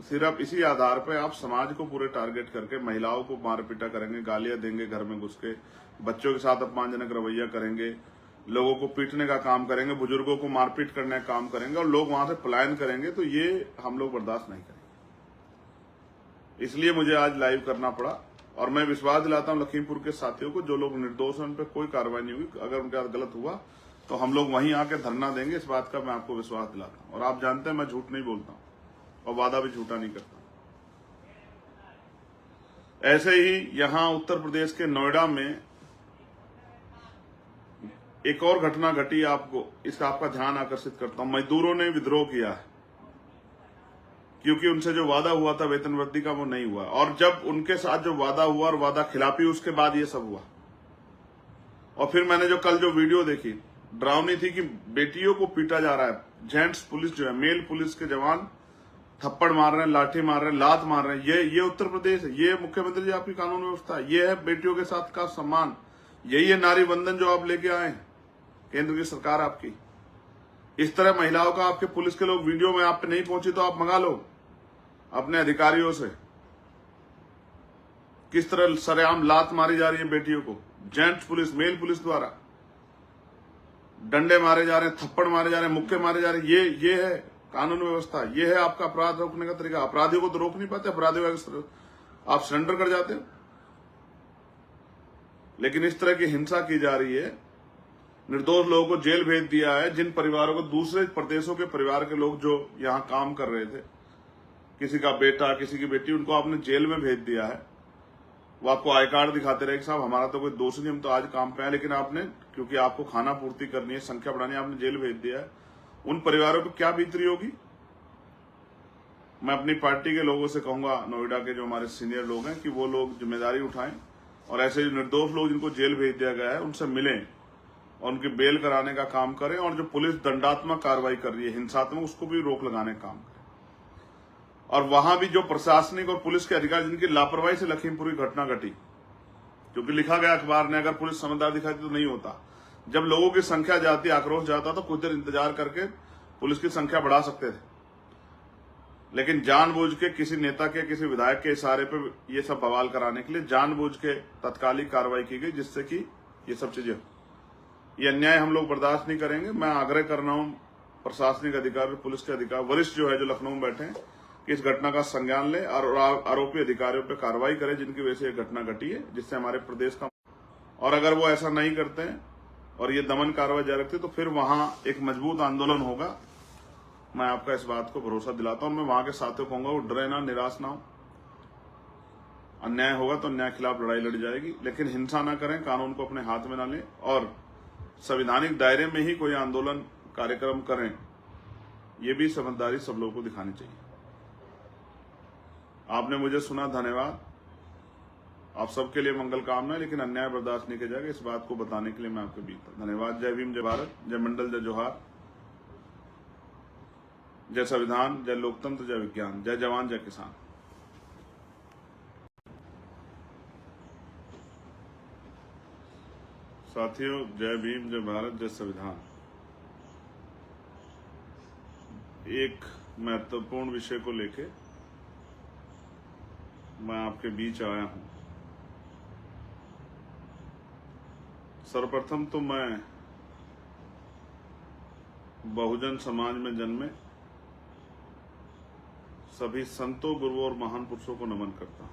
Speaker 1: सिर्फ इसी आधार पर आप समाज को पूरे टारगेट करके महिलाओं को मार पीटा करेंगे, गालियां देंगे, घर में घुस के बच्चों के साथ अपमानजनक रवैया करेंगे, लोगों को पीटने का काम करेंगे, बुजुर्गों को मारपीट करने का काम करेंगे और लोग वहां से पलायन करेंगे, तो ये हम लोग बर्दाश्त नहीं करेंगे। इसलिए मुझे आज लाइव करना पड़ा और मैं विश्वास दिलाता हूं लखीमपुर के साथियों को, जो लोग निर्दोष हैं उन पर कोई कार्रवाई नहीं हुई। अगर उनके साथ गलत हुआ तो हम लोग वहीं आके धरना देंगे, इस बात का मैं आपको विश्वास दिलाता हूं। और आप जानते हैं मैं झूठ नहीं बोलता हूं और वादा भी झूठा नहीं करता। ऐसे ही यहां उत्तर प्रदेश के नोएडा में एक और घटना घटी, आपको इसका आपका ध्यान आकर्षित करता हूं। मजदूरों ने विद्रोह किया है क्योंकि उनसे जो वादा हुआ था वेतन वृद्धि का वो नहीं हुआ, और जब उनके साथ जो वादा हुआ और वादा खिलाफी, उसके बाद ये सब हुआ। और फिर मैंने जो कल जो वीडियो देखी, डरावनी थी कि बेटियों को पीटा जा रहा है, जेंट्स पुलिस जो है, मेल पुलिस के जवान थप्पड़ मार रहे हैं, लाठी मार रहे हैं, लात मार रहे हैं। ये उत्तर प्रदेश है, ये मुख्यमंत्री जी आपकी कानून व्यवस्था है, ये है बेटियों के साथ का सम्मान, यही है नारी बंधन जो आप लेके आए हैं, केंद्र की सरकार आपकी। इस तरह महिलाओं का आपके पुलिस के लोग, वीडियो में आप पे नहीं पहुंची तो आप मंगा लो अपने अधिकारियों से, किस तरह सरेआम लात मारी जा रही है बेटियों को, जेंट्स पुलिस, मेल पुलिस द्वारा डंडे मारे जा रहे हैं, थप्पड़ मारे जा रहे हैं, मुक्के मारे जा रहे हैं। ये है कानून व्यवस्था, ये है आपका अपराध रोकने का तरीका। अपराधियों को तो रोक नहीं पाते, अपराधियों का आप सरेंडर कर जाते हो, लेकिन इस तरह की हिंसा की जा रही है। निर्दोष लोगों को जेल भेज दिया है, जिन परिवारों को, दूसरे प्रदेशों के परिवार के लोग जो यहां काम कर रहे थे, किसी का बेटा, किसी की बेटी, उनको आपने जेल में भेज दिया है। वो आपको आई कार्ड दिखाते रहे कि साहब हमारा तो कोई दोष नहीं, हम तो आज काम पे आए, लेकिन आपने, क्योंकि आपको खाना पूर्ति करनी है, संख्या बढ़ानी है, आपने जेल भेज दिया है। उन परिवारों पर क्या बीतरी होगी। मैं अपनी पार्टी के लोगों से कहूंगा, नोएडा के जो हमारे सीनियर लोग हैं, कि वो लोग जिम्मेदारी उठाएं और ऐसे जो निर्दोष लोग जिनको जेल भेज दिया गया है उनसे मिलें और उनकी बेल कराने का काम करें, और जो पुलिस दंडात्मक कार्रवाई कर रही है, हिंसात्मक, उसको भी रोक लगाने का काम करें। और वहां भी जो प्रशासनिक और पुलिस के अधिकारी जिनकी लापरवाही से लखीमपुर की घटना घटी, क्योंकि लिखा गया अखबार ने, अगर पुलिस समझदार दिखाती तो नहीं होता। जब लोगों की संख्या जाती, आक्रोश जाता, तो कुछ देर इंतजार करके पुलिस की संख्या बढ़ा सकते थे, लेकिन जानबूझ के किसी नेता के, किसी विधायक के इशारे पे ये सब बवाल कराने के लिए जानबूझ के तत्कालिक कार्रवाई की गई, जिससे कि ये सब चीजें, ये अन्याय हम लोग बर्दाश्त नहीं करेंगे। मैं आग्रह कर रहा हूं प्रशासनिक अधिकारी, पुलिस के अधिकारी, वरिष्ठ जो है, जो लखनऊ में बैठे हैं, कि इस घटना का संज्ञान ले और आरोपी अधिकारियों पर कार्रवाई करें जिनकी वजह से यह घटना घटी है, जिससे हमारे प्रदेश का, और अगर वो ऐसा नहीं करते हैं और ये दमन कार्रवाई जारी रखते तो फिर वहां एक मजबूत आंदोलन होगा। मैं आपका इस बात को भरोसा दिलाता हूं। मैं वहां के साथियों को कहूंगा, वो डरे ना, निराश ना हो। अन्याय होगा तो अन्याय के खिलाफ लड़ाई लड़ी जाएगी, लेकिन हिंसा ना करें, कानून को अपने हाथ में ना लें और संवैधानिक दायरे में ही कोई आंदोलन कार्यक्रम करें, ये भी समझदारी सब लोगों को दिखानी चाहिए। आपने मुझे सुना, धन्यवाद। आप सबके लिए मंगल कामना है, लेकिन अन्याय बर्दाश्त नहीं किया जाएगा, इस बात को बताने के लिए मैं आपके बीच था। धन्यवाद। जय भीम, जय भारत, जय मंडल, जय जोहार, जय संविधान, जय लोकतंत्र, जय विज्ञान, जय जवान, जय किसान। साथियों, जय भीम, जय भारत, जय संविधान। एक महत्वपूर्ण विषय को लेके मैं आपके बीच आया हूं। सर्वप्रथम तो मैं बहुजन समाज में जन्मे सभी संतों, गुरुओं और महान पुरुषों को नमन करता हूं।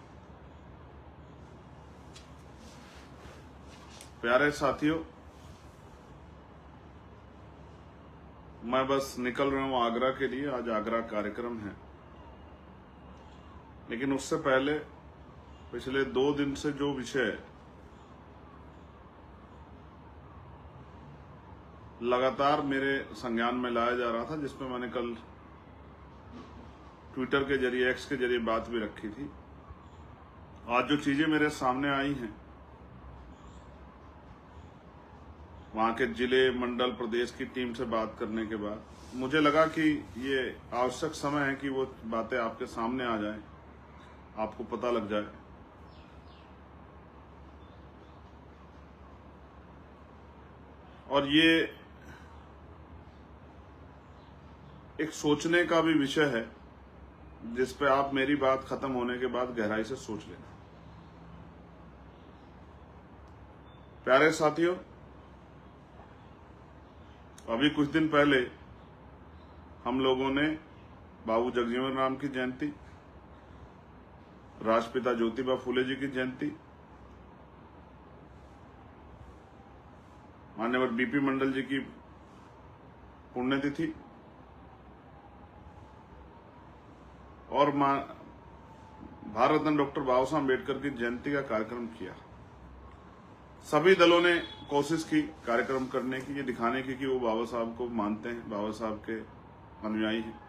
Speaker 1: प्यारे साथियों, मैं बस निकल रहा हूं आगरा के लिए। आज आगरा कार्यक्रम है, लेकिन उससे पहले पिछले 2 दिन से जो विषय लगातार मेरे संज्ञान में लाया जा रहा था, जिसमें मैंने कल ट्विटर के जरिए, एक्स के जरिए बात भी रखी थी, आज जो चीजें मेरे सामने आई हैं, वहां के जिले, मंडल, प्रदेश की टीम से बात करने के बाद मुझे लगा कि ये आवश्यक समय है कि वो बातें आपके सामने आ जाएं, आपको पता लग जाए। और ये एक सोचने का भी विषय है, जिस पे आप मेरी बात खत्म होने के बाद गहराई से सोच लेना। प्यारे साथियों, अभी कुछ दिन पहले हम लोगों ने बाबू जगजीवन राम की जयंती, राष्ट्रपिता ज्योतिबा फूले जी की जयंती, मान्यवर बीपी मंडल जी की पुण्यतिथि और भारत रत्न डॉक्टर बाबा साहब अम्बेडकर की जयंती का कार्यक्रम किया। सभी दलों ने कोशिश की कार्यक्रम करने की, ये दिखाने की कि वो बाबा साहब को मानते हैं, बाबा साहब के अनुयायी हैं।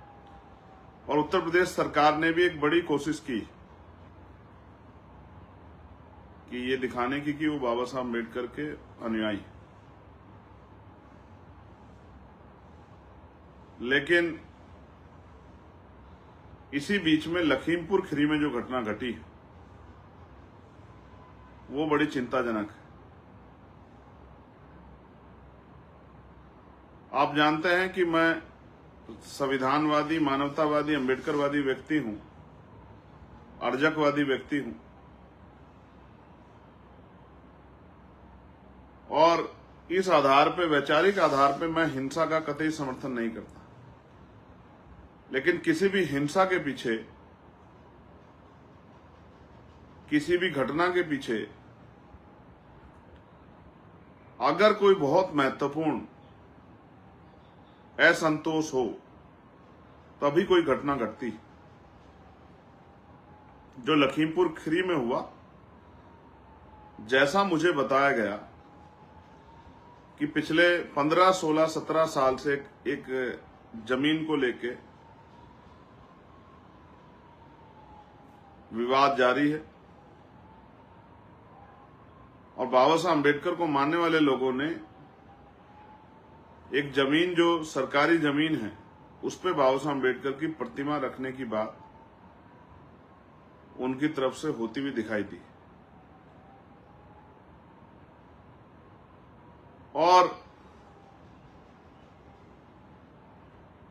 Speaker 1: और उत्तर प्रदेश सरकार ने भी एक बड़ी कोशिश की कि ये दिखाने की कि वो बाबा साहब अम्बेडकर के अनुयायी हैं। लेकिन इसी बीच में लखीमपुर खीरी में जो घटना घटी वो बड़ी चिंताजनक है। आप जानते हैं कि मैं संविधानवादी, मानवतावादी, अम्बेडकरवादी व्यक्ति हूं, अर्जकवादी व्यक्ति हूं, और इस आधार पे, वैचारिक आधार पे मैं हिंसा का कतई समर्थन नहीं करता। लेकिन किसी भी हिंसा के पीछे, किसी भी घटना के पीछे अगर कोई बहुत महत्वपूर्ण असंतोष हो, तभी कोई घटना घटती। जो लखीमपुर खीरी में हुआ, जैसा मुझे बताया गया कि पिछले 15, 16, 17 साल से एक जमीन को लेके विवाद जारी है और बाबा साहब अम्बेडकर को मानने वाले लोगों ने एक जमीन, जो सरकारी जमीन है, उस पे बाबा साहब अम्बेडकर की प्रतिमा रखने की बात उनकी तरफ से होती हुई दिखाई दी। और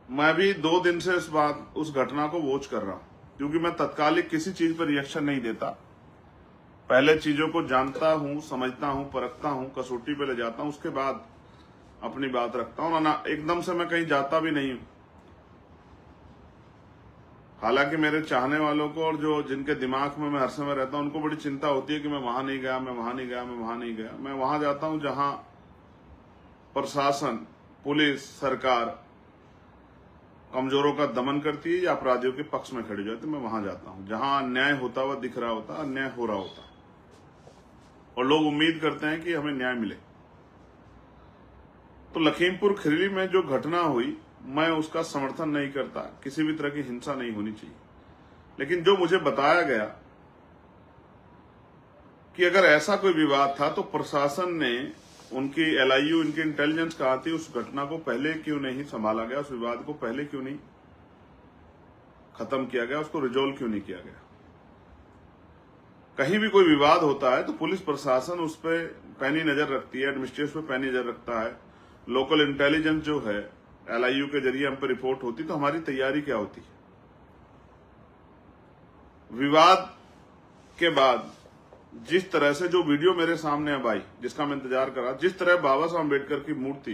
Speaker 1: मैं भी 2 दिन से उस घटना को वॉच कर रहा हूं, क्योंकि मैं तत्कालिक किसी चीज पर रिएक्शन नहीं देता। पहले चीजों को जानता हूं, समझता हूं, परखता हूं, कसौटी पे ले जाता हूं, उसके बाद अपनी बात रखता हूं। ना एकदम से मैं कहीं जाता भी नहीं हूं। हालांकि मेरे चाहने वालों को और जो जिनके दिमाग में मैं हर समय रहता हूं, उनको बड़ी चिंता होती है कि मैं वहां नहीं गया, मैं वहां नहीं गया, मैं वहां नहीं गया। मैं वहां जाता हूं जहां प्रशासन, पुलिस, सरकार कमजोरों का दमन करती है या अपराधियों के पक्ष में खड़ी जाती है। मैं वहां जाता हूं जहां अन्याय होता हुआ दिख रहा होता, अन्याय हो रहा होता, और लोग उम्मीद करते हैं कि हमें न्याय मिले। तो लखीमपुर खीरी में जो घटना हुई, मैं उसका समर्थन नहीं करता। किसी भी तरह की हिंसा नहीं होनी चाहिए। लेकिन जो मुझे बताया गया कि अगर ऐसा कोई विवाद था तो प्रशासन ने, उनकी LIU, इनकी इंटेलिजेंस कहा थी, उस घटना को पहले क्यों नहीं संभाला गया, उस विवाद को पहले क्यों नहीं खत्म किया गया, उसको रिजोल्व क्यों नहीं किया गया। कहीं भी कोई विवाद होता है तो पुलिस प्रशासन उस पर पैनी नजर रखती है, एडमिनिस्ट्रेशन पे पैनी नजर रखता है, लोकल इंटेलिजेंस जो है LIU के जरिए हम पे रिपोर्ट होती। तो हमारी तैयारी क्या होती है। विवाद के बाद जिस तरह से जो वीडियो मेरे सामने अब आई, जिसका मैं इंतजार कर रहा, जिस तरह बाबा साहब अम्बेडकर की मूर्ति,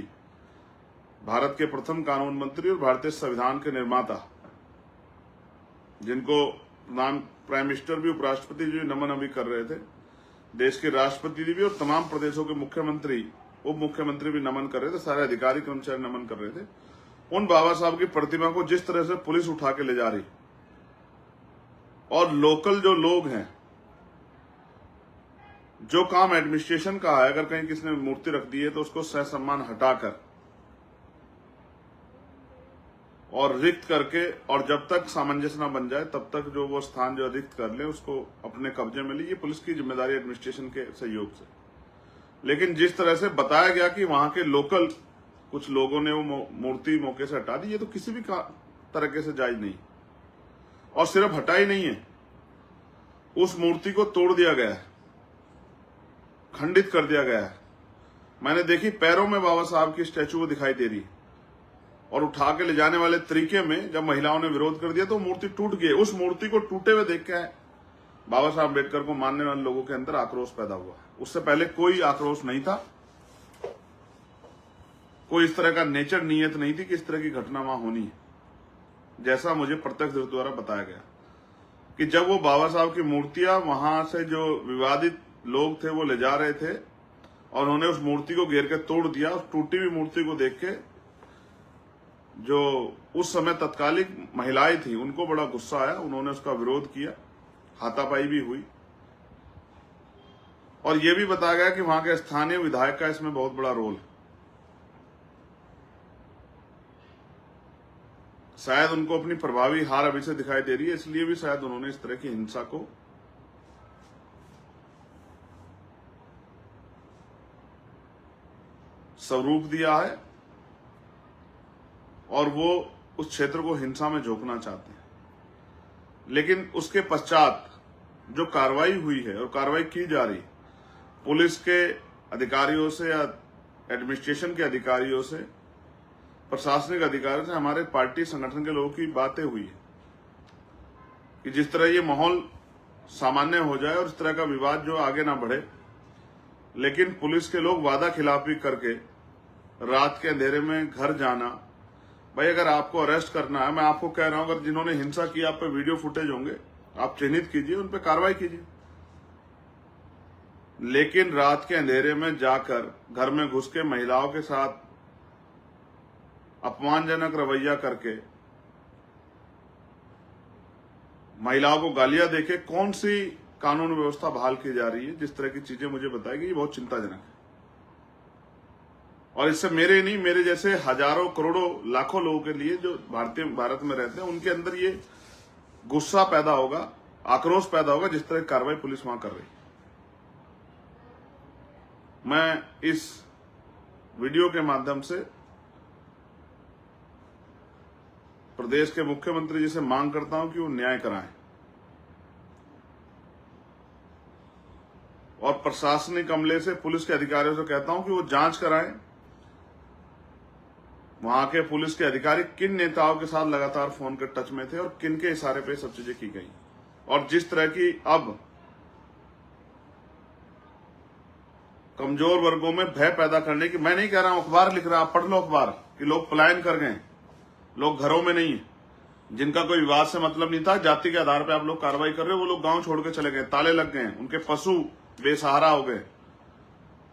Speaker 1: भारत के प्रथम कानून मंत्री और भारतीय संविधान के निर्माता, जिनको नाम प्राइम मिनिस्टर भी, उपराष्ट्रपति जी नमन अभी कर रहे थे, देश के राष्ट्रपति जी भी और तमाम प्रदेशों के मुख्यमंत्री, उप मुख्यमंत्री भी नमन कर रहे थे, सारे अधिकारी कर्मचारी नमन कर रहे थे। उन बाबा साहब की प्रतिमा को जिस तरह से पुलिस उठा के ले जा रही, और लोकल जो लोग हैं, जो काम एडमिनिस्ट्रेशन का है, अगर कहीं किसी ने मूर्ति रख दी है तो उसको सहसम्मान हटाकर और रिक्त करके, और जब तक सामंजस्य न बन जाए तब तक जो वो स्थान जो रिक्त कर ले उसको अपने कब्जे में ले। ये पुलिस की जिम्मेदारी एडमिनिस्ट्रेशन के सहयोग से। लेकिन जिस तरह से बताया गया कि वहां के लोकल कुछ लोगों ने वो मूर्ति मौके से हटा दी, ये तो किसी भी तरीके से जायज नहीं। और सिर्फ हटाई नहीं है, उस मूर्ति को तोड़ दिया गया है, खंडित कर दिया गया है। मैंने देखी पैरों में बाबा साहब की स्टैचू वो दिखाई दे रही, और उठा के ले जाने वाले तरीके में जब महिलाओं ने विरोध कर दिया तो मूर्ति टूट गई। उस मूर्ति को टूटे हुए देख के बाबा साहब अम्बेडकर को मानने वाले लोगों के अंदर आक्रोश पैदा हुआ। उससे पहले कोई आक्रोश नहीं था, कोई इस तरह का नेचर नीयत नहीं थी कि इस तरह की घटना वहां होनी है। जैसा मुझे प्रत्यक्षदर्शी द्वारा बताया गया कि जब वो बाबा साहब की मूर्तियां वहां से जो विवादित लोग थे वो ले जा रहे थे और उन्होंने उस मूर्ति को घेर के तोड़ दिया। उस टूटी हुई मूर्ति को देख के जो उस समय तत्कालिक महिलाएं थी उनको बड़ा गुस्सा आया, उन्होंने उसका विरोध किया, हाथापाई भी हुई। और यह भी बताया गया कि वहां के स्थानीय विधायक का इसमें बहुत बड़ा रोल है। शायद उनको अपनी प्रभावी हार अभी से दिखाई दे रही है, इसलिए भी शायद उन्होंने इस तरह की हिंसा को स्वरूप दिया है और वो उस क्षेत्र को हिंसा में झोंकना चाहते हैं। लेकिन उसके पश्चात जो कार्रवाई हुई है और कार्रवाई की जा रही पुलिस के अधिकारियों से या एडमिनिस्ट्रेशन के अधिकारियों से, प्रशासनिक अधिकारियों से, हमारे पार्टी संगठन के लोगों की बातें हुई है कि जिस तरह ये माहौल सामान्य हो जाए और इस तरह का विवाद जो आगे ना बढ़े। लेकिन पुलिस के लोग वादा खिलाफी करके रात के अंधेरे में घर जाना, भाई अगर आपको अरेस्ट करना है, मैं आपको कह रहा हूं अगर जिन्होंने हिंसा की आप पे वीडियो फुटेज होंगे, आप चिन्हित कीजिए, उन पे कार्रवाई कीजिए। लेकिन रात के अंधेरे में जाकर घर में घुस के महिलाओं के साथ अपमानजनक रवैया करके महिलाओं को गालियां देके कौन सी कानून व्यवस्था बहाल की जा रही है, जिस तरह की चीजें मुझे बताई गई, ये बहुत चिंताजनक है। और इससे मेरे नहीं, मेरे जैसे हजारों करोड़ों लाखों लोगों के लिए जो भारत में रहते हैं उनके अंदर ये गुस्सा पैदा होगा, आक्रोश पैदा होगा जिस तरह की कार्रवाई पुलिस वहां कर रही है। मैं इस वीडियो के माध्यम से प्रदेश के मुख्यमंत्री जी से मांग करता हूं कि वो न्याय कराएं और प्रशासनिक अमले से, पुलिस के अधिकारियों से कहता हूं कि वो जांच कराएं वहां के पुलिस के अधिकारी किन नेताओं के साथ लगातार फोन के टच में थे और किन के इशारे पे सब चीजें की गई। और जिस तरह की अब कमजोर वर्गों में भय पैदा करने की, मैं नहीं कह रहा हूं, अखबार लिख रहा, आप पढ़ लो अखबार कि लोग पलायन कर गए, लोग घरों में नहीं है, जिनका कोई विवाद से मतलब नहीं था, जाति के आधार पर आप लोग कार्रवाई कर रहे हो, वो लोग गांव छोड़ के चले गए, ताले लग गए, उनके पशु बेसहारा हो गए।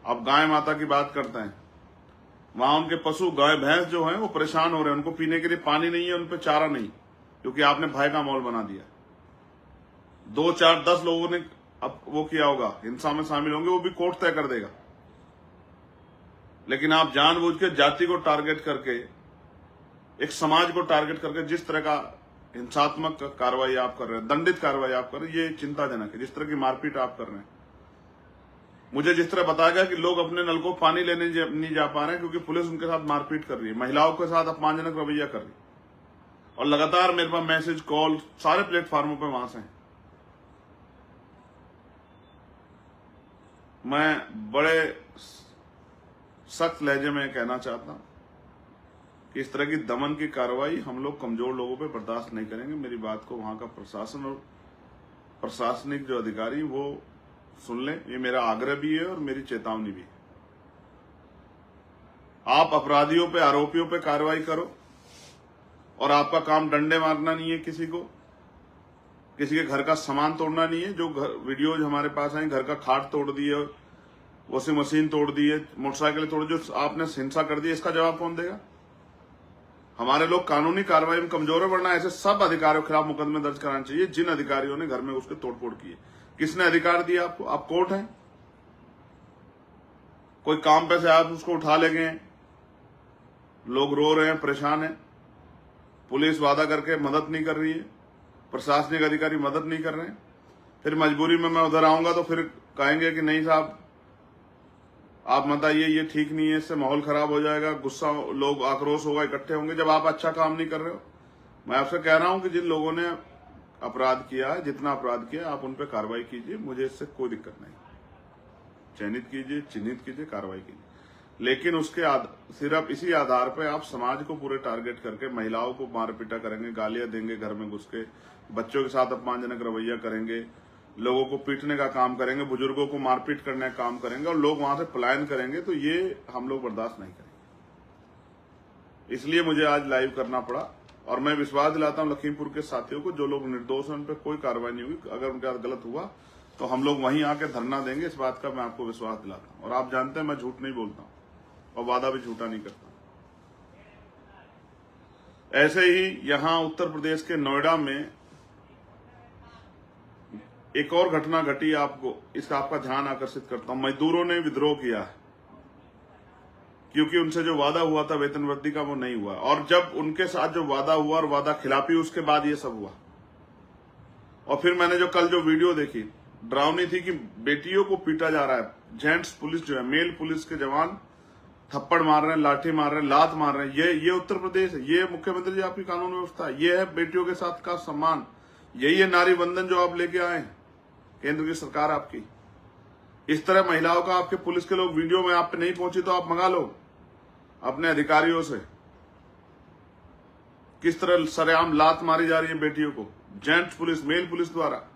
Speaker 1: अब गाय माता की बात करते हैं, वहां उनके पशु गाय भैंस जो हैं वो परेशान हो रहे हैं, उनको पीने के लिए पानी नहीं है, उनपे चारा नहीं, क्योंकि आपने भय का माहौल बना दिया। 2, 4, 10 लोगों ने अब वो किया होगा, हिंसा में शामिल होंगे, वो भी कोर्ट तय कर देगा। लेकिन आप जानबूझ के जाति को टारगेट करके, एक समाज को टारगेट करके जिस तरह का हिंसात्मक कार्रवाई आप कर रहे हैं, दंडित कार्रवाई आप कर रहे हैं, ये चिंताजनक है। जिस तरह की मारपीट आप कर रहे हैं, मुझे जिस तरह बताया गया कि लोग अपने नल को पानी लेने नहीं जा पा रहे हैं क्योंकि पुलिस उनके साथ मारपीट कर रही है, महिलाओं के साथ अपमानजनक रवैया कर रही है। और लगातार मेरे पास मैसेज, कॉल सारे प्लेटफॉर्मों पे वहां से हैं। मैं बड़े सख्त लहजे में कहना चाहता हूं कि इस तरह की दमन की कार्रवाई हम लोग कमजोर लोगों पे बर्दाश्त नहीं करेंगे। मेरी बात को वहां का प्रशासन और प्रशासनिक जो अधिकारी वो सुन लें, ये मेरा आग्रह भी है और मेरी चेतावनी भी है। आप अपराधियों पे, आरोपियों पे कार्रवाई करो और आपका काम डंडे मारना नहीं है, किसी को, किसी के घर का सामान तोड़ना नहीं है। जो वीडियोज हमारे पास आई, घर का खाट तोड़ दिए, वॉशिंग मशीन तोड़ दी है, मोटरसाइकिल तोड़, जो आपने हिंसा कर दी, इसका जवाब कौन देगा? हमारे लोग कानूनी कार्रवाई में कमजोर है, वरना ऐसे सब अधिकारियों के खिलाफ मुकदमे दर्ज कराने चाहिए जिन अधिकारियों ने घर में उसके तोड़फोड़ की है। किसने अधिकार दिया आपको? आप कोर्ट हैं? कोई काम पे से आप उसको उठा ले गए, लोग रो रहे हैं, परेशान हैं, पुलिस वादा करके मदद नहीं कर रही है, प्रशासनिक अधिकारी मदद नहीं कर रहे हैं। फिर मजबूरी में मैं उधर आऊंगा तो फिर कहेंगे कि नहीं साहब आप मत आइए, ये ठीक नहीं है, इससे माहौल खराब हो जाएगा, गुस्सा, लोग आक्रोश होगा, इकट्ठे होंगे जब आप अच्छा काम नहीं कर रहे हो। मैं आपसे कह रहा हूं कि जिन लोगों ने अपराध किया है, जितना अपराध किया, आप उन पर कार्रवाई कीजिए, मुझे इससे कोई दिक्कत नहीं। चयनित कीजिए, चिन्हित कीजिए, कार्रवाई कीजिए, लेकिन उसके सिर्फ इसी आधार पर आप समाज को पूरे टारगेट करके महिलाओं को मार पीटा करेंगे, गालियां देंगे, घर में घुस के बच्चों के साथ अपमानजनक रवैया करेंगे, लोगों को पीटने का काम करेंगे, बुजुर्गों को मारपीट करने का काम करेंगे और लोग वहां से पलायन करेंगे, तो ये हम लोग बर्दाश्त नहीं करेंगे। इसलिए मुझे आज लाइव करना पड़ा और मैं विश्वास दिलाता हूं लखीमपुर के साथियों को, जो लोग निर्दोष हैं उन पर कोई कार्रवाई नहीं हुई। अगर उनके साथ गलत हुआ तो हम लोग वहीं आके धरना देंगे, इस बात का मैं आपको विश्वास दिलाता हूं। और आप जानते हैं मैं झूठ नहीं बोलता हूं और वादा भी झूठा नहीं करता। ऐसे ही यहां उत्तर प्रदेश के नोएडा में एक और घटना घटी, आपको इसका आपका ध्यान आकर्षित करता हूं। मजदूरों ने विद्रोह किया है क्योंकि उनसे जो वादा हुआ था वेतन वृद्धि का वो नहीं हुआ, और जब उनके साथ जो वादा हुआ और वादा खिलाफी, उसके बाद ये सब हुआ। और फिर मैंने जो कल जो वीडियो देखी, डरावनी थी कि बेटियों को पीटा जा रहा है, जेंट्स पुलिस जो है, मेल पुलिस के जवान थप्पड़ मार रहे हैं, लाठी मार रहे हैं, लात मार रहे हैं। ये उत्तर प्रदेश है, ये मुख्यमंत्री जी आपकी कानून व्यवस्था है, ये है बेटियों के साथ का सम्मान, यही है नारी वंदन जो आप लेके आए हैं, केंद्र की सरकार आपकी। इस तरह महिलाओं का आपके पुलिस के लोग, वीडियो में आप पे नहीं पहुंची तो आप मंगा लो अपने अधिकारियों से, किस तरह सरेआम लात मारी जा रही है बेटियों को, जेंट्स पुलिस, मेल पुलिस द्वारा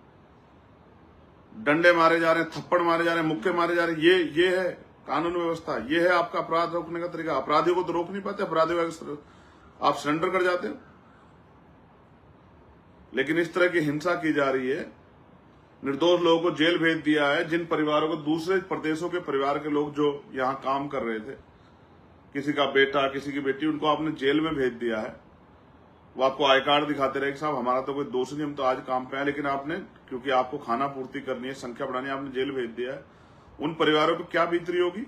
Speaker 1: डंडे मारे जा रहे हैं, थप्पड़ मारे जा रहे हैं, मुक्के मारे जा रहे हैं। ये है कानून व्यवस्था, ये है आपका अपराध रोकने का तरीका। अपराधियों को तो रोक नहीं पाते, अपराधियों का आप सरेंडर कर जाते हो, लेकिन इस तरह की हिंसा की जा रही है। निर्दोष लोगों को जेल भेज दिया है, जिन परिवारों को, दूसरे प्रदेशों के परिवार के लोग जो यहां काम कर रहे थे, किसी का बेटा, किसी की बेटी, उनको आपने जेल में भेज दिया है। वो आपको आई कार्ड दिखाते रहे कि साहब हमारा तो कोई दोष नहीं, हम तो आज काम पे आए, लेकिन आपने, क्योंकि आपको खाना पूर्ति करनी है, संख्या बढ़ानी है, आपने जेल भेज दिया है। उन परिवारों पर क्या बीतरी होगी।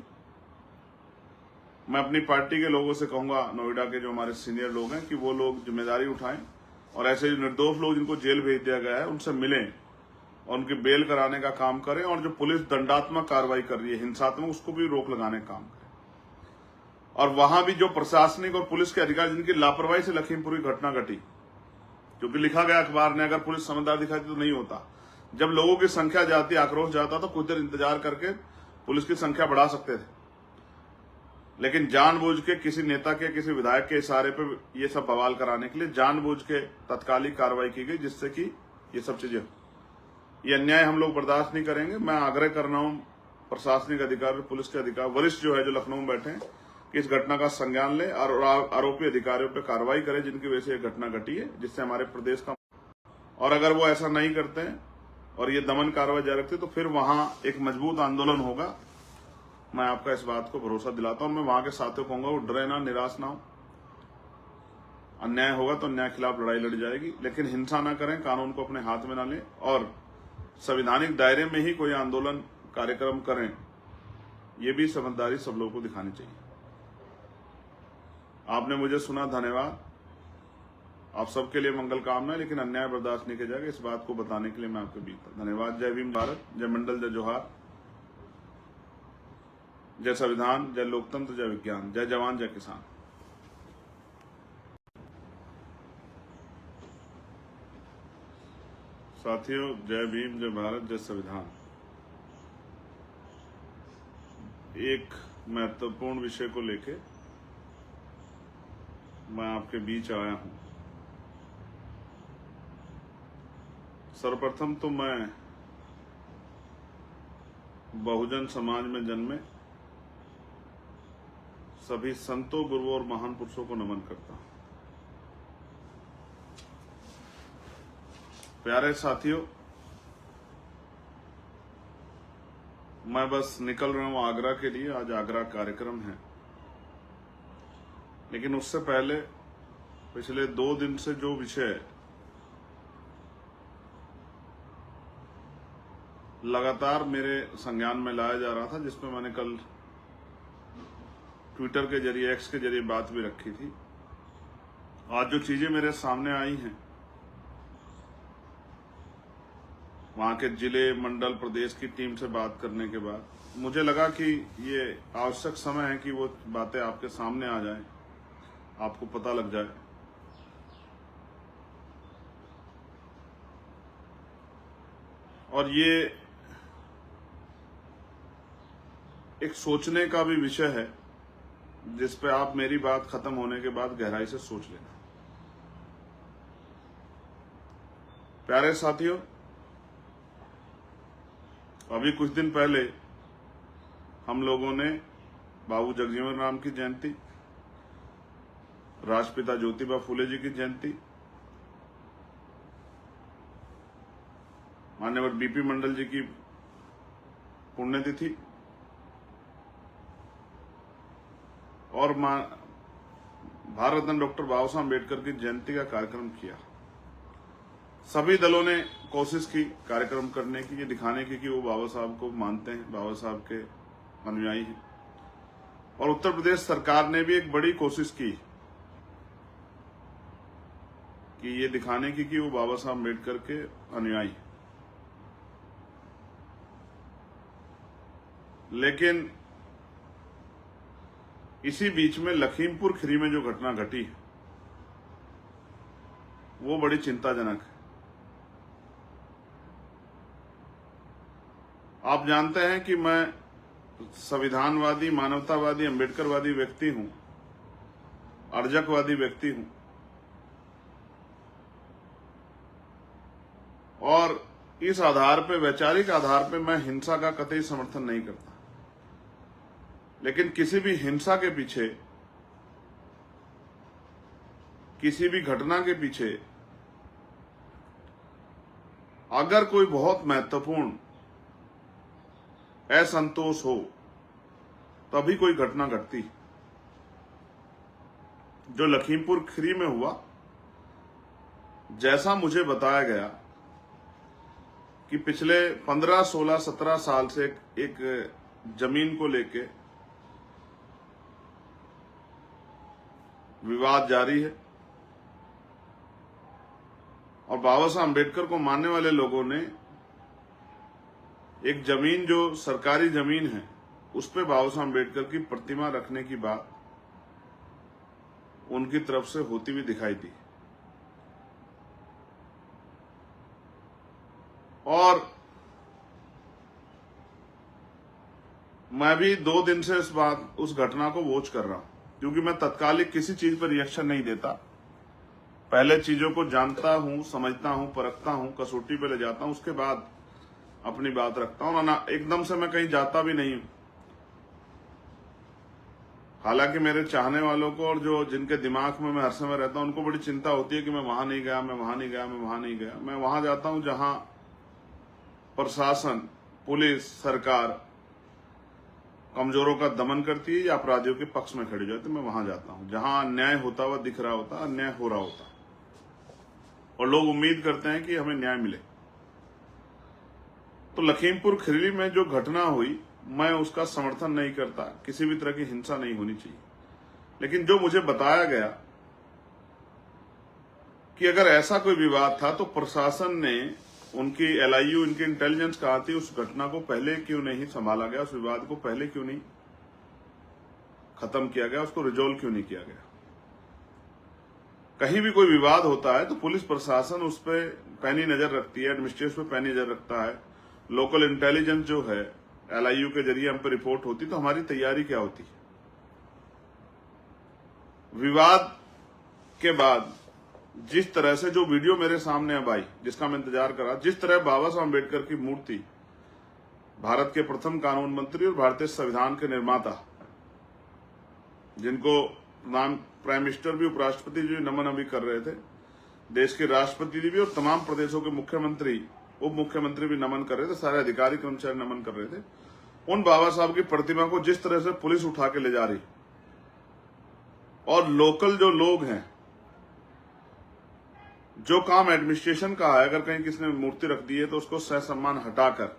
Speaker 1: मैं अपनी पार्टी के लोगों से कहूंगा, नोएडा के जो हमारे सीनियर लोग हैं, कि वो लोग जिम्मेदारी उठाएं और ऐसे जो निर्दोष लोग जिनको जेल भेज दिया गया है उनसे मिलें और उनकी बेल कराने का काम करें, और जो पुलिस दंडात्मक कार्रवाई कर रही है, हिंसात्मक, उसको भी रोक लगाने का काम करें। और वहां भी जो प्रशासनिक और पुलिस के अधिकारी जिनकी लापरवाही से लखीमपुर की घटना घटी, क्योंकि लिखा गया अखबार ने, अगर पुलिस समझदार दिखाती तो नहीं होता। जब लोगों की संख्या जाती, आक्रोश जाता, तो कुछ देर इंतजार करके पुलिस की संख्या बढ़ा सकते थे, लेकिन जानबूझ के किसी नेता के, किसी विधायक के इशारे पे ये सब बवाल कराने के लिए जानबूझ के तत्कालिक कार्रवाई की गई, जिससे कि ये सब चीजें, ये अन्याय हम लोग बर्दाश्त नहीं करेंगे। मैं आग्रह कर रहा हूं प्रशासनिक अधिकारी, पुलिस के अधिकारी, वरिष्ठ जो है, जो लखनऊ में बैठे हैं, कि इस घटना का संज्ञान ले और आरोपी अधिकारियों पर कार्रवाई करें जिनकी वजह से यह घटना घटी है, जिससे हमारे प्रदेश का, और अगर वो ऐसा नहीं करते हैं और ये दमन कार्रवाई जारी रखते तो फिर वहां एक मजबूत आंदोलन होगा। मैं आपका इस बात को भरोसा दिलाता हूं। मैं वहां के साथियों को कहूंगा वो डरे ना, निराश ना हो। अन्याय होगा तो अन्याय के खिलाफ लड़ाई लड़ी जाएगी, लेकिन हिंसा ना करें, कानून को अपने हाथ में ना लें और संवैधानिक दायरे में ही कोई आंदोलन कार्यक्रम करें, ये भी समझदारी सब लोगों को दिखानी चाहिए। आपने मुझे सुना, धन्यवाद। आप सबके लिए मंगल कामना है, लेकिन अन्याय बर्दाश्त नहीं किया जाएगा, इस बात को बताने के लिए मैं आपके बीच था। धन्यवाद। जय भीम भारत, जय मंडल, जय जोहार, जय संविधान, जय लोकतंत्र, जय विज्ञान, जय जवान, जय किसान। साथियों, जय भीम, जय भारत, जय संविधान। एक महत्वपूर्ण विषय को लेके मैं आपके बीच आया हूं। सर्वप्रथम तो मैं बहुजन समाज में जन्मे सभी संतों, गुरुओं और महान पुरुषों को नमन करता हूं। प्यारे साथियों, मैं बस निकल रहा हूं आगरा के लिए। आज आगरा कार्यक्रम है, लेकिन उससे पहले पिछले 2 दिन से जो विषय लगातार मेरे संज्ञान में लाया जा रहा था, जिसमें मैंने कल ट्विटर के जरिए, एक्स के जरिए बात भी रखी थी, आज जो चीजें मेरे सामने आई हैं, वहां के जिले, मंडल, प्रदेश की टीम से बात करने के बाद मुझे लगा कि ये आवश्यक समय है कि वो बातें आपके सामने आ जाएं, आपको पता लग जाए। और ये एक सोचने का भी विषय है जिस पे आप मेरी बात खत्म होने के बाद गहराई से सोच लेना। प्यारे साथियों, अभी कुछ दिन पहले हम लोगों ने बाबू जगजीवन राम की जयंती, राष्ट्रपिता ज्योतिबा फूले जी की जयंती, मान्यवर बीपी मंडल जी की पुण्यतिथि और भारत रत्न डॉक्टर बाबा साहब अम्बेडकर की जयंती का कार्यक्रम किया। सभी दलों ने कोशिश की कार्यक्रम करने की, ये दिखाने की कि वो बाबा साहब को मानते हैं, बाबा साहब के अनुयायी हैं। और उत्तर प्रदेश सरकार ने भी एक बड़ी कोशिश की कि ये दिखाने की कि वो बाबा साहब अम्बेडकर के अनुयायी हैं। लेकिन इसी बीच में लखीमपुर खीरी में जो घटना घटी वो बड़ी चिंताजनक है। आप जानते हैं कि मैं संविधानवादी, मानवतावादी, अम्बेडकरवादी व्यक्ति हूं, अर्जकवादी व्यक्ति हूं, और इस आधार पे, वैचारिक आधार पे मैं हिंसा का कतई समर्थन नहीं करता। लेकिन किसी भी हिंसा के पीछे, किसी भी घटना के पीछे अगर कोई बहुत महत्वपूर्ण असंतोष हो तभी कोई घटना घटती। जो लखीमपुर खीरी में हुआ, जैसा मुझे बताया गया कि पिछले 15, 16, 17 साल से एक जमीन को लेके विवाद जारी है और बाबा साहब अम्बेडकर को मानने वाले लोगों ने एक जमीन, जो सरकारी जमीन है, उस पे बाबा साहब अम्बेडकर की प्रतिमा रखने की बात उनकी तरफ से होती हुई दिखाई दी। और मैं भी 2 दिन से उस घटना को वॉच कर रहा हूं, क्योंकि मैं तत्कालिक किसी चीज पर रिएक्शन नहीं देता। पहले चीजों को जानता हूं, समझता हूं, परखता हूं, कसौटी पे ले जाता हूं, उसके बाद अपनी बात रखता हूं। ना एकदम से मैं कहीं जाता भी नहीं हूं। हालांकि मेरे चाहने वालों को और जो जिनके दिमाग में मैं हर समय रहता हूं, उनको बड़ी चिंता होती है कि मैं वहां नहीं गया, मैं वहां नहीं गया, मैं वहां नहीं गया। मैं वहां जाता हूं जहां प्रशासन, पुलिस, सरकार कमजोरों का दमन करती है या अपराधियों के पक्ष में खड़ी जाती है। मैं वहां जाता हूं जहां अन्याय होता हुआ दिख रहा होता, अन्याय हो रहा होता, और लोग उम्मीद करते हैं कि हमें न्याय मिले। तो लखीमपुर खीरी में जो घटना हुई, मैं उसका समर्थन नहीं करता। किसी भी तरह की हिंसा नहीं होनी चाहिए। लेकिन जो मुझे बताया गया कि अगर ऐसा कोई विवाद था तो प्रशासन ने, उनकी LIU, इनकी इंटेलिजेंस कहा थी, उस घटना को पहले क्यों नहीं संभाला गया, उस विवाद को पहले क्यों नहीं खत्म किया गया, उसको रिजोल्व क्यों नहीं किया गया। कहीं भी कोई विवाद होता है तो पुलिस प्रशासन उस पर पैनी नजर रखती है, एडमिनिस्ट्रेशन पे पैनी नजर रखता है, लोकल इंटेलिजेंस जो है LIU के जरिए हम पे रिपोर्ट होती। तो हमारी तैयारी क्या होती है। विवाद के बाद जिस तरह से जो वीडियो मेरे सामने अब आई, जिसका मैं इंतजार कर रहा, जिस तरह बाबा साहब अम्बेडकर की मूर्ति, भारत के प्रथम कानून मंत्री और भारतीय संविधान के निर्माता, जिनको प्राइम मिनिस्टर भी, उपराष्ट्रपति जी नमन अभी कर रहे थे, देश के राष्ट्रपति जी भी और तमाम प्रदेशों के मुख्यमंत्री, उप मुख्यमंत्री भी नमन कर रहे थे, सारे अधिकारी कर्मचारी नमन कर रहे थे। उन बाबा साहब की प्रतिमा को जिस तरह से पुलिस उठा के ले जा रही, और लोकल जो लोग हैं, जो काम एडमिनिस्ट्रेशन का है, अगर कहीं किसी ने मूर्ति रख दी है तो उसको सहसम्मान हटाकर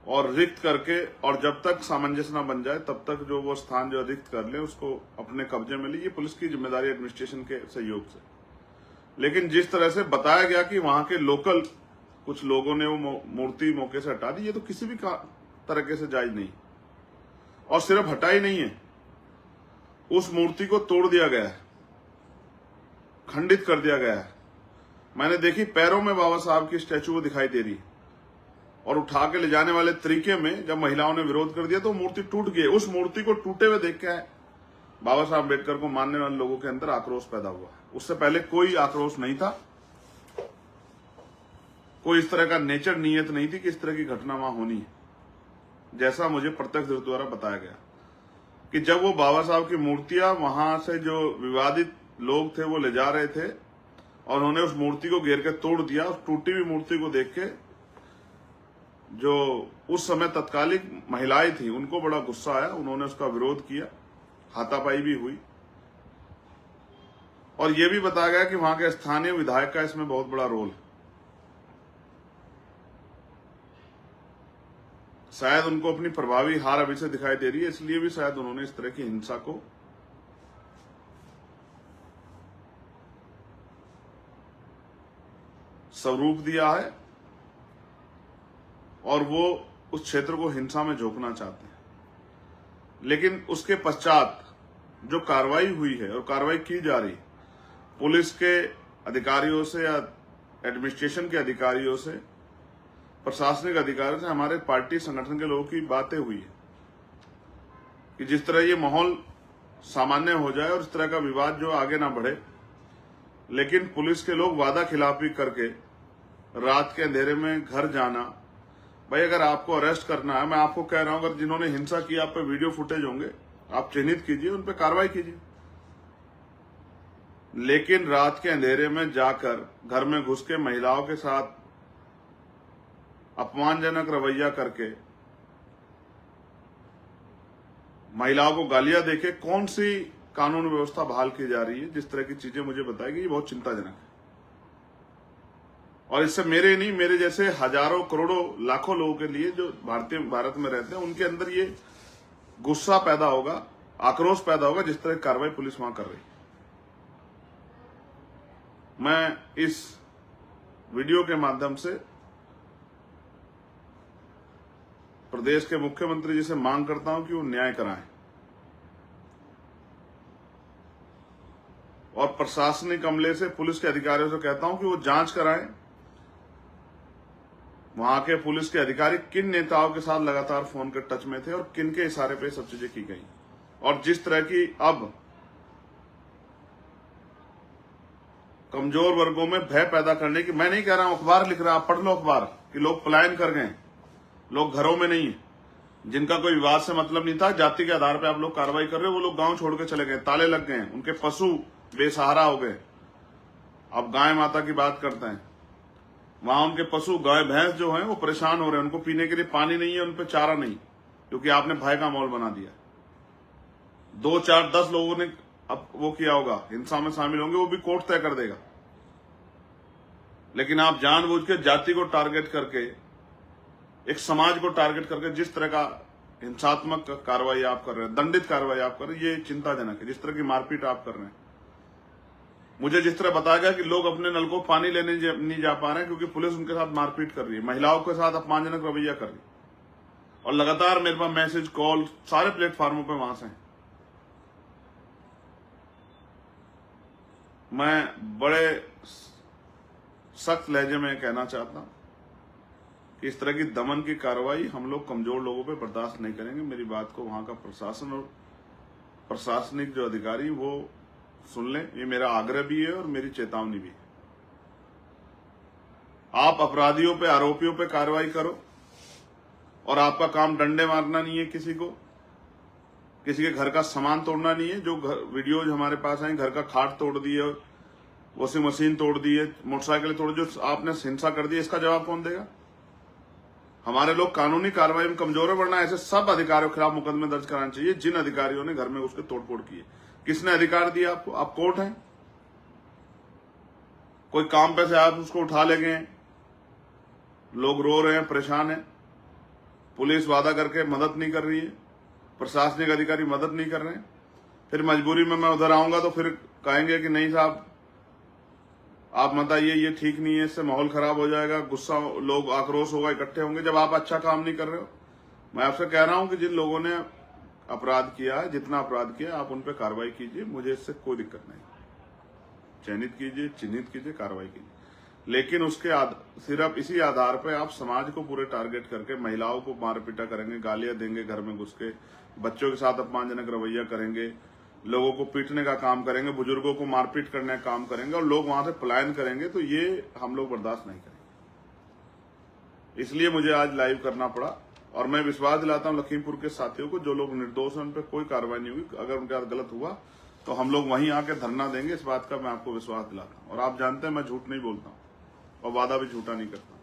Speaker 1: और रिक्त करके, और जब तक सामंजस्य न बन जाए तब तक जो वो स्थान जो रिक्त कर ले उसको अपने कब्जे में ले। ये पुलिस की जिम्मेदारी एडमिनिस्ट्रेशन के सहयोग से। लेकिन जिस तरह से बताया गया कि वहां के लोकल कुछ लोगों ने वो मूर्ति मौके से हटा दी, ये तो किसी भी तरीके से जायज नहीं। और सिर्फ हटाई नहीं है, उस मूर्ति को तोड़ दिया गया है, खंडित कर दिया गया है। मैंने देखी पैरों में बाबा साहब की स्टैचू वो दिखाई दे रही है, और उठा के ले जाने वाले तरीके में जब महिलाओं ने विरोध कर दिया तो मूर्ति टूट गई। उस मूर्ति को टूटे हुए देख के बाबा साहब अम्बेडकर को मानने वाले लोगों के अंदर आक्रोश पैदा हुआ। उससे पहले कोई आक्रोश नहीं था, कोई इस तरह का नेचर नीयत नहीं थी कि इस तरह की घटना वहां होनी है। जैसा मुझे प्रत्यक्षदर्शी द्वारा बताया गया कि जब वो बाबा साहब की मूर्तियां वहां से जो विवादित लोग थे वो ले जा रहे थे और उन्होंने उस मूर्ति को घेर के तोड़ दिया। उस टूटी हुई मूर्ति को देख के जो उस समय तत्कालिक महिलाएं थी उनको बड़ा गुस्सा आया, उन्होंने उसका विरोध किया, हाथापाई भी हुई। और यह भी बताया गया कि वहां के स्थानीय विधायक का इसमें बहुत बड़ा रोल है। शायद उनको अपनी प्रभावी हार अभी से दिखाई दे रही है, इसलिए भी शायद उन्होंने इस तरह की हिंसा को स्वरूप दिया है और वो उस क्षेत्र को हिंसा में झोंकना चाहते हैं। लेकिन उसके पश्चात जो कार्रवाई हुई है और कार्रवाई की जा रही पुलिस के अधिकारियों से या एडमिनिस्ट्रेशन के अधिकारियों से, प्रशासनिक अधिकारियों से, हमारे पार्टी संगठन के लोगों की बातें हुई है कि जिस तरह ये माहौल सामान्य हो जाए और इस तरह का विवाद जो आगे ना बढ़े। लेकिन पुलिस के लोग वादा खिलाफी करके रात के अंधेरे में घर जाना, भाई अगर आपको अरेस्ट करना है, मैं आपको कह रहा हूं, अगर जिन्होंने हिंसा की आप पे वीडियो फुटेज होंगे, आप चिन्हित कीजिए, उन पे कार्रवाई कीजिए। लेकिन रात के अंधेरे में जाकर घर में घुस के महिलाओं के साथ अपमानजनक रवैया करके महिलाओं को गालियां देके कौन सी कानून व्यवस्था बहाल की जा रही है, जिस तरह की चीजें मुझे बताएगी, ये बहुत चिंताजनक है। और इससे मेरे नहीं, मेरे जैसे हजारों करोड़ों लाखों लोगों के लिए जो भारत में रहते हैं, उनके अंदर ये गुस्सा पैदा होगा, आक्रोश पैदा होगा, जिस तरह की कार्रवाई पुलिस वहां कर रही है। मैं इस वीडियो के माध्यम से प्रदेश के मुख्यमंत्री जी से मांग करता हूं कि वो न्याय कराएं और प्रशासनिक अमले से, पुलिस के अधिकारियों से कहता हूं कि वो जांच कराएं। वहां के पुलिस के अधिकारी किन नेताओं के साथ लगातार फोन के टच में थे और किन के इशारे पे सब चीजें की गई। और जिस तरह की अब कमजोर वर्गों में भय पैदा करने की, मैं नहीं कह रहा हूं, अखबार लिख रहा, आप पढ़ लो अखबार, कि लोग पलायन कर गए, लोग घरों में नहीं है, जिनका कोई विवाद से मतलब नहीं था, जाति के आधार पर आप लोग कार्रवाई कर रहे हो, वो लोग गांव छोड़ के चले गए, ताले लग गए, उनके पशु बेसहारा हो गए। अब गाय माता की बात करते हैं, वहां उनके पशु गाय भैंस जो हैं वो परेशान हो रहे हैं, उनको पीने के लिए पानी नहीं है, उन पर चारा नहीं, क्योंकि आपने भय का माहौल बना दिया। 2, 4, 10 लोगों ने अब वो किया होगा, हिंसा में शामिल होंगे, वो भी कोर्ट तय कर देगा। लेकिन आप जानबूझ के जाति को टारगेट करके, एक समाज को टारगेट करके जिस तरह का हिंसात्मक कार्रवाई आप कर रहे हैं, दंडित कार्रवाई आप कर रहे हैं, ये चिंताजनक है। जिस तरह की मारपीट आप कर रहे हैं, मुझे जिस तरह बताया गया कि लोग अपने नल को पानी लेने नहीं जा पा रहे हैं क्योंकि पुलिस उनके साथ मारपीट कर रही है, महिलाओं के साथ अपमानजनक रवैया कर रही है। और लगातार मेरे पास मैसेज, कॉल सारे प्लेटफॉर्मों पे वहां से हैं। मैं बड़े सख्त लहजे में कहना चाहता हूं कि इस तरह की दमन की कार्रवाई हम लोग कमजोर लोगों पे बर्दाश्त नहीं करेंगे। मेरी बात को वहां का प्रशासन और प्रशासनिक जो अधिकारी वो सुन लें, ये मेरा आग्रह भी है और मेरी चेतावनी भी है। आप अपराधियों पे, आरोपियों पे कार्रवाई करो, और आपका काम डंडे मारना नहीं है, किसी को, किसी के घर का सामान तोड़ना नहीं है। जो वीडियोज हमारे पास आई, घर का खाट तोड़ दिए, वॉशिंग मशीन तोड़ दिए, मोटरसाइकिल तोड़, जो आपने हिंसा कर दी, इसका जवाब कौन देगा? हमारे लोग कानूनी कार्रवाई में कमजोर है, वरना ऐसे सब अधिकारियों के खिलाफ मुकदमे दर्ज कराना चाहिए जिन अधिकारियों ने घर में उसके तोड़फोड़ की है। किसने अधिकार दिया आपको? आप कोर्ट हैं? कोई काम पे से आप उसको उठा ले गए, लोग रो रहे हैं, परेशान हैं, पुलिस वादा करके मदद नहीं कर रही है, प्रशासनिक अधिकारी मदद नहीं कर रहे हैं। फिर मजबूरी में मैं उधर आऊंगा तो फिर कहेंगे कि नहीं साहब आप मत आइए, ये ठीक नहीं है, इससे माहौल खराब हो जाएगा, गुस्सा, लोग आक्रोश होगा, इकट्ठे होंगे जब आप अच्छा काम नहीं कर रहे हो। मैं आपसे कह रहा हूं कि जिन लोगों ने अपराध किया है, जितना अपराध किया, आप उन पर कार्रवाई कीजिए, मुझे इससे कोई दिक्कत नहीं। चयनित कीजिए, चिन्हित कीजिए, कार्रवाई कीजिए, लेकिन उसके सिर्फ इसी आधार पर आप समाज को पूरे टारगेट करके महिलाओं को मार पीटा करेंगे, गालियां देंगे, घर में घुस के बच्चों के साथ अपमानजनक रवैया करेंगे, लोगों को पीटने का काम करेंगे, बुजुर्गों को मारपीट करने का काम करेंगे और लोग वहां से पलायन करेंगे, तो ये हम लोग बर्दाश्त नहीं करेंगे। इसलिए मुझे आज लाइव करना पड़ा और मैं विश्वास दिलाता हूं लखीमपुर के साथियों को, जो लोग निर्दोष हैं उन पर कोई कार्रवाई नहीं हुई। अगर उनके साथ गलत हुआ तो हम लोग वहीं आके धरना देंगे, इस बात का मैं आपको विश्वास दिलाता हूं। और आप जानते हैं मैं झूठ नहीं बोलता हूं और वादा भी झूठा नहीं करता।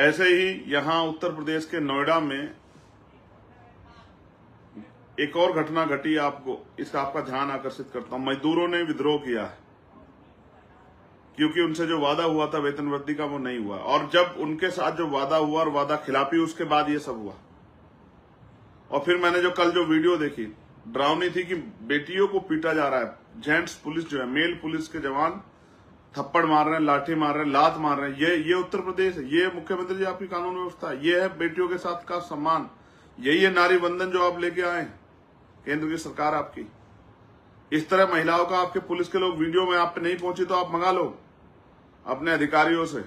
Speaker 1: ऐसे ही यहां उत्तर प्रदेश के नोएडा में एक और घटना घटी, आपको इसका आपका ध्यान आकर्षित करता हूं। मजदूरों ने विद्रोह किया है क्योंकि उनसे जो वादा हुआ था वेतन वृद्धि का वो नहीं हुआ, और जब उनके साथ जो वादा हुआ और वादा खिलाफी, उसके बाद ये सब हुआ। और फिर मैंने जो कल जो वीडियो देखी, डरावनी थी कि बेटियों को पीटा जा रहा है, जेंट्स पुलिस जो है, मेल पुलिस के जवान थप्पड़ मार रहे हैं, लाठी मार रहे हैं, लात मार रहे हैं। ये उत्तर प्रदेश है, ये मुख्यमंत्री जी आपकी कानून व्यवस्था है, ये है बेटियों के साथ का सम्मान, यही है नारी वंदन जो आप लेके आए हैं, केंद्र की सरकार आपकी। इस तरह महिलाओं का आपके पुलिस के लोग, वीडियो में आप पे नहीं पहुंची तो आप मंगा लो अपने अधिकारियों से,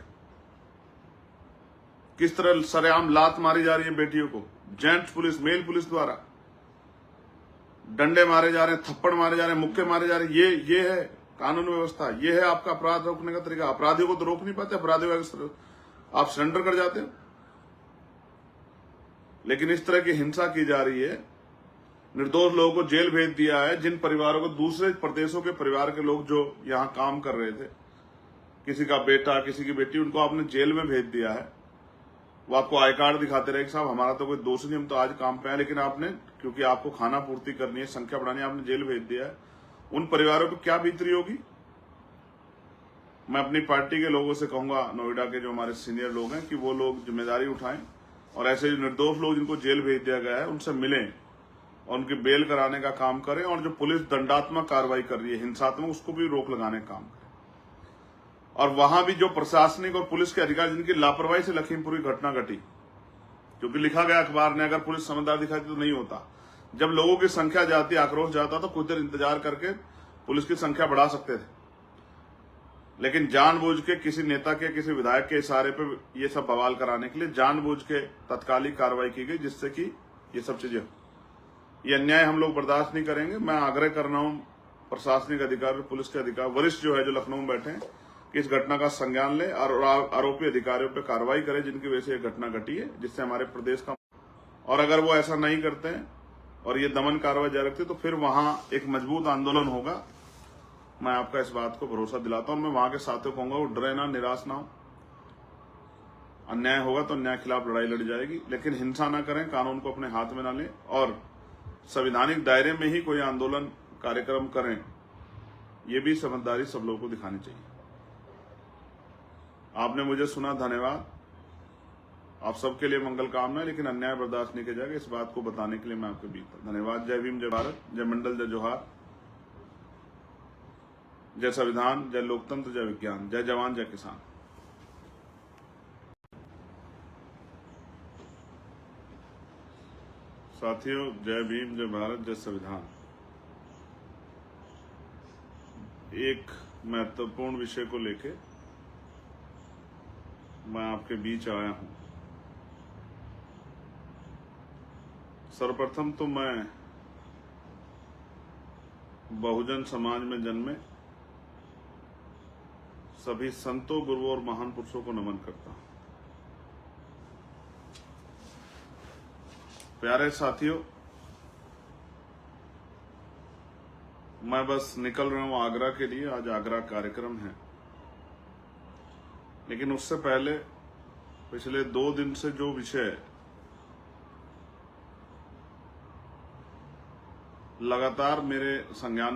Speaker 1: किस तरह सरेआम लात मारी जा रही है बेटियों को, जेंट्स पुलिस, मेल पुलिस द्वारा डंडे मारे जा रहे हैं, थप्पड़ मारे जा रहे हैं, मुक्के मारे जा रहे हैं। ये है कानून व्यवस्था, ये है आपका अपराध रोकने का तरीका। अपराधियों को तो रोक नहीं पाते, अपराधियों का आप सरेंडर कर जाते हो, लेकिन इस तरह की हिंसा की जा रही है। निर्दोष लोगों को जेल भेज दिया है, जिन परिवारों को, दूसरे प्रदेशों के परिवार के लोग जो यहां काम कर रहे थे, किसी का बेटा, किसी की बेटी, उनको आपने जेल में भेज दिया है। वो आपको आई कार्ड दिखाते रहे कि साहब हमारा तो कोई दोष नहीं, हम तो आज काम पे आए, लेकिन आपने, क्योंकि आपको खाना पूर्ति करनी है, संख्या बढ़ानी है, आपने जेल भेज दिया है। उन परिवारों को क्या बीत रही होगी। मैं अपनी पार्टी के लोगों से कहूंगा, नोएडा के जो हमारे सीनियर लोग हैं, कि वो लोग जिम्मेदारी उठाएं और ऐसे निर्दोष लोग जिनको जेल भेज दिया गया है उनसे मिलें और उनकी बेल कराने का काम करें, और जो पुलिस दंडात्मक कार्रवाई कर रही है, हिंसात्मक, उसको भी रोक लगाने का काम करें। और वहां भी जो प्रशासनिक और पुलिस के अधिकारी जिनकी लापरवाही से लखीमपुर की घटना घटी, क्योंकि लिखा गया अखबार ने, अगर पुलिस समझदार दिखाती तो नहीं होता। जब लोगों की संख्या जाती, आक्रोश जाता, तो कुछ देर इंतजार करके पुलिस की संख्या बढ़ा सकते थे, लेकिन जानबूझ के किसी नेता के, किसी विधायक के इशारे पे ये सब बवाल कराने के लिए जानबूझ के तत्कालिक कार्रवाई की गई, जिससे कि ये सब चीजें, ये अन्याय हम लोग बर्दाश्त नहीं करेंगे। मैं आग्रह कर रहा हूं प्रशासनिक अधिकारी, पुलिस के अधिकारी, वरिष्ठ जो है, जो लखनऊ में बैठे हैं, कि इस घटना का संज्ञान ले और आरोपी अधिकारियों पर कार्रवाई करें जिनकी वजह से यह घटना घटी है, जिससे हमारे प्रदेश का, और अगर वो ऐसा नहीं करते हैं और ये दमन कार्रवाई जारी रखते तो फिर वहां एक मजबूत आंदोलन होगा। मैं आपका इस बात को भरोसा दिलाता हूं। मैं वहां के साथियों को कहूंगा वो डरे ना, निराश ना हो। अन्याय होगा तो अन्याय के खिलाफ लड़ाई लड़ी जाएगी, लेकिन हिंसा ना करें, कानून को अपने हाथ में ना लें और संवैधानिक दायरे में ही कोई आंदोलन कार्यक्रम करें, ये भी समझदारी सब लोगों को दिखानी चाहिए। आपने मुझे सुना, धन्यवाद। आप सबके लिए मंगल कामना है, लेकिन अन्याय बर्दाश्त नहीं किया जाएगा, इस बात को बताने के लिए मैं आपके बीच था। धन्यवाद। जय भीम, जय भारत, जय मंडल, जय जोहार, जय संविधान, जय लोकतंत्र, जय विज्ञान, जय जवान, जय किसान। साथियों, जय भीम, जय भारत, जय संविधान। एक महत्वपूर्ण विषय को लेके मैं आपके बीच आया हूं। सर्वप्रथम तो मैं बहुजन समाज में जन्मे सभी संतों, गुरुओं और महान पुरुषों को नमन करता हूं। प्यारे साथियों, मैं बस निकल रहा हूं आगरा के लिए। आज आगरा कार्यक्रम है, लेकिन उससे पहले पिछले 2 दिन से जो विषय लगातार मेरे संज्ञान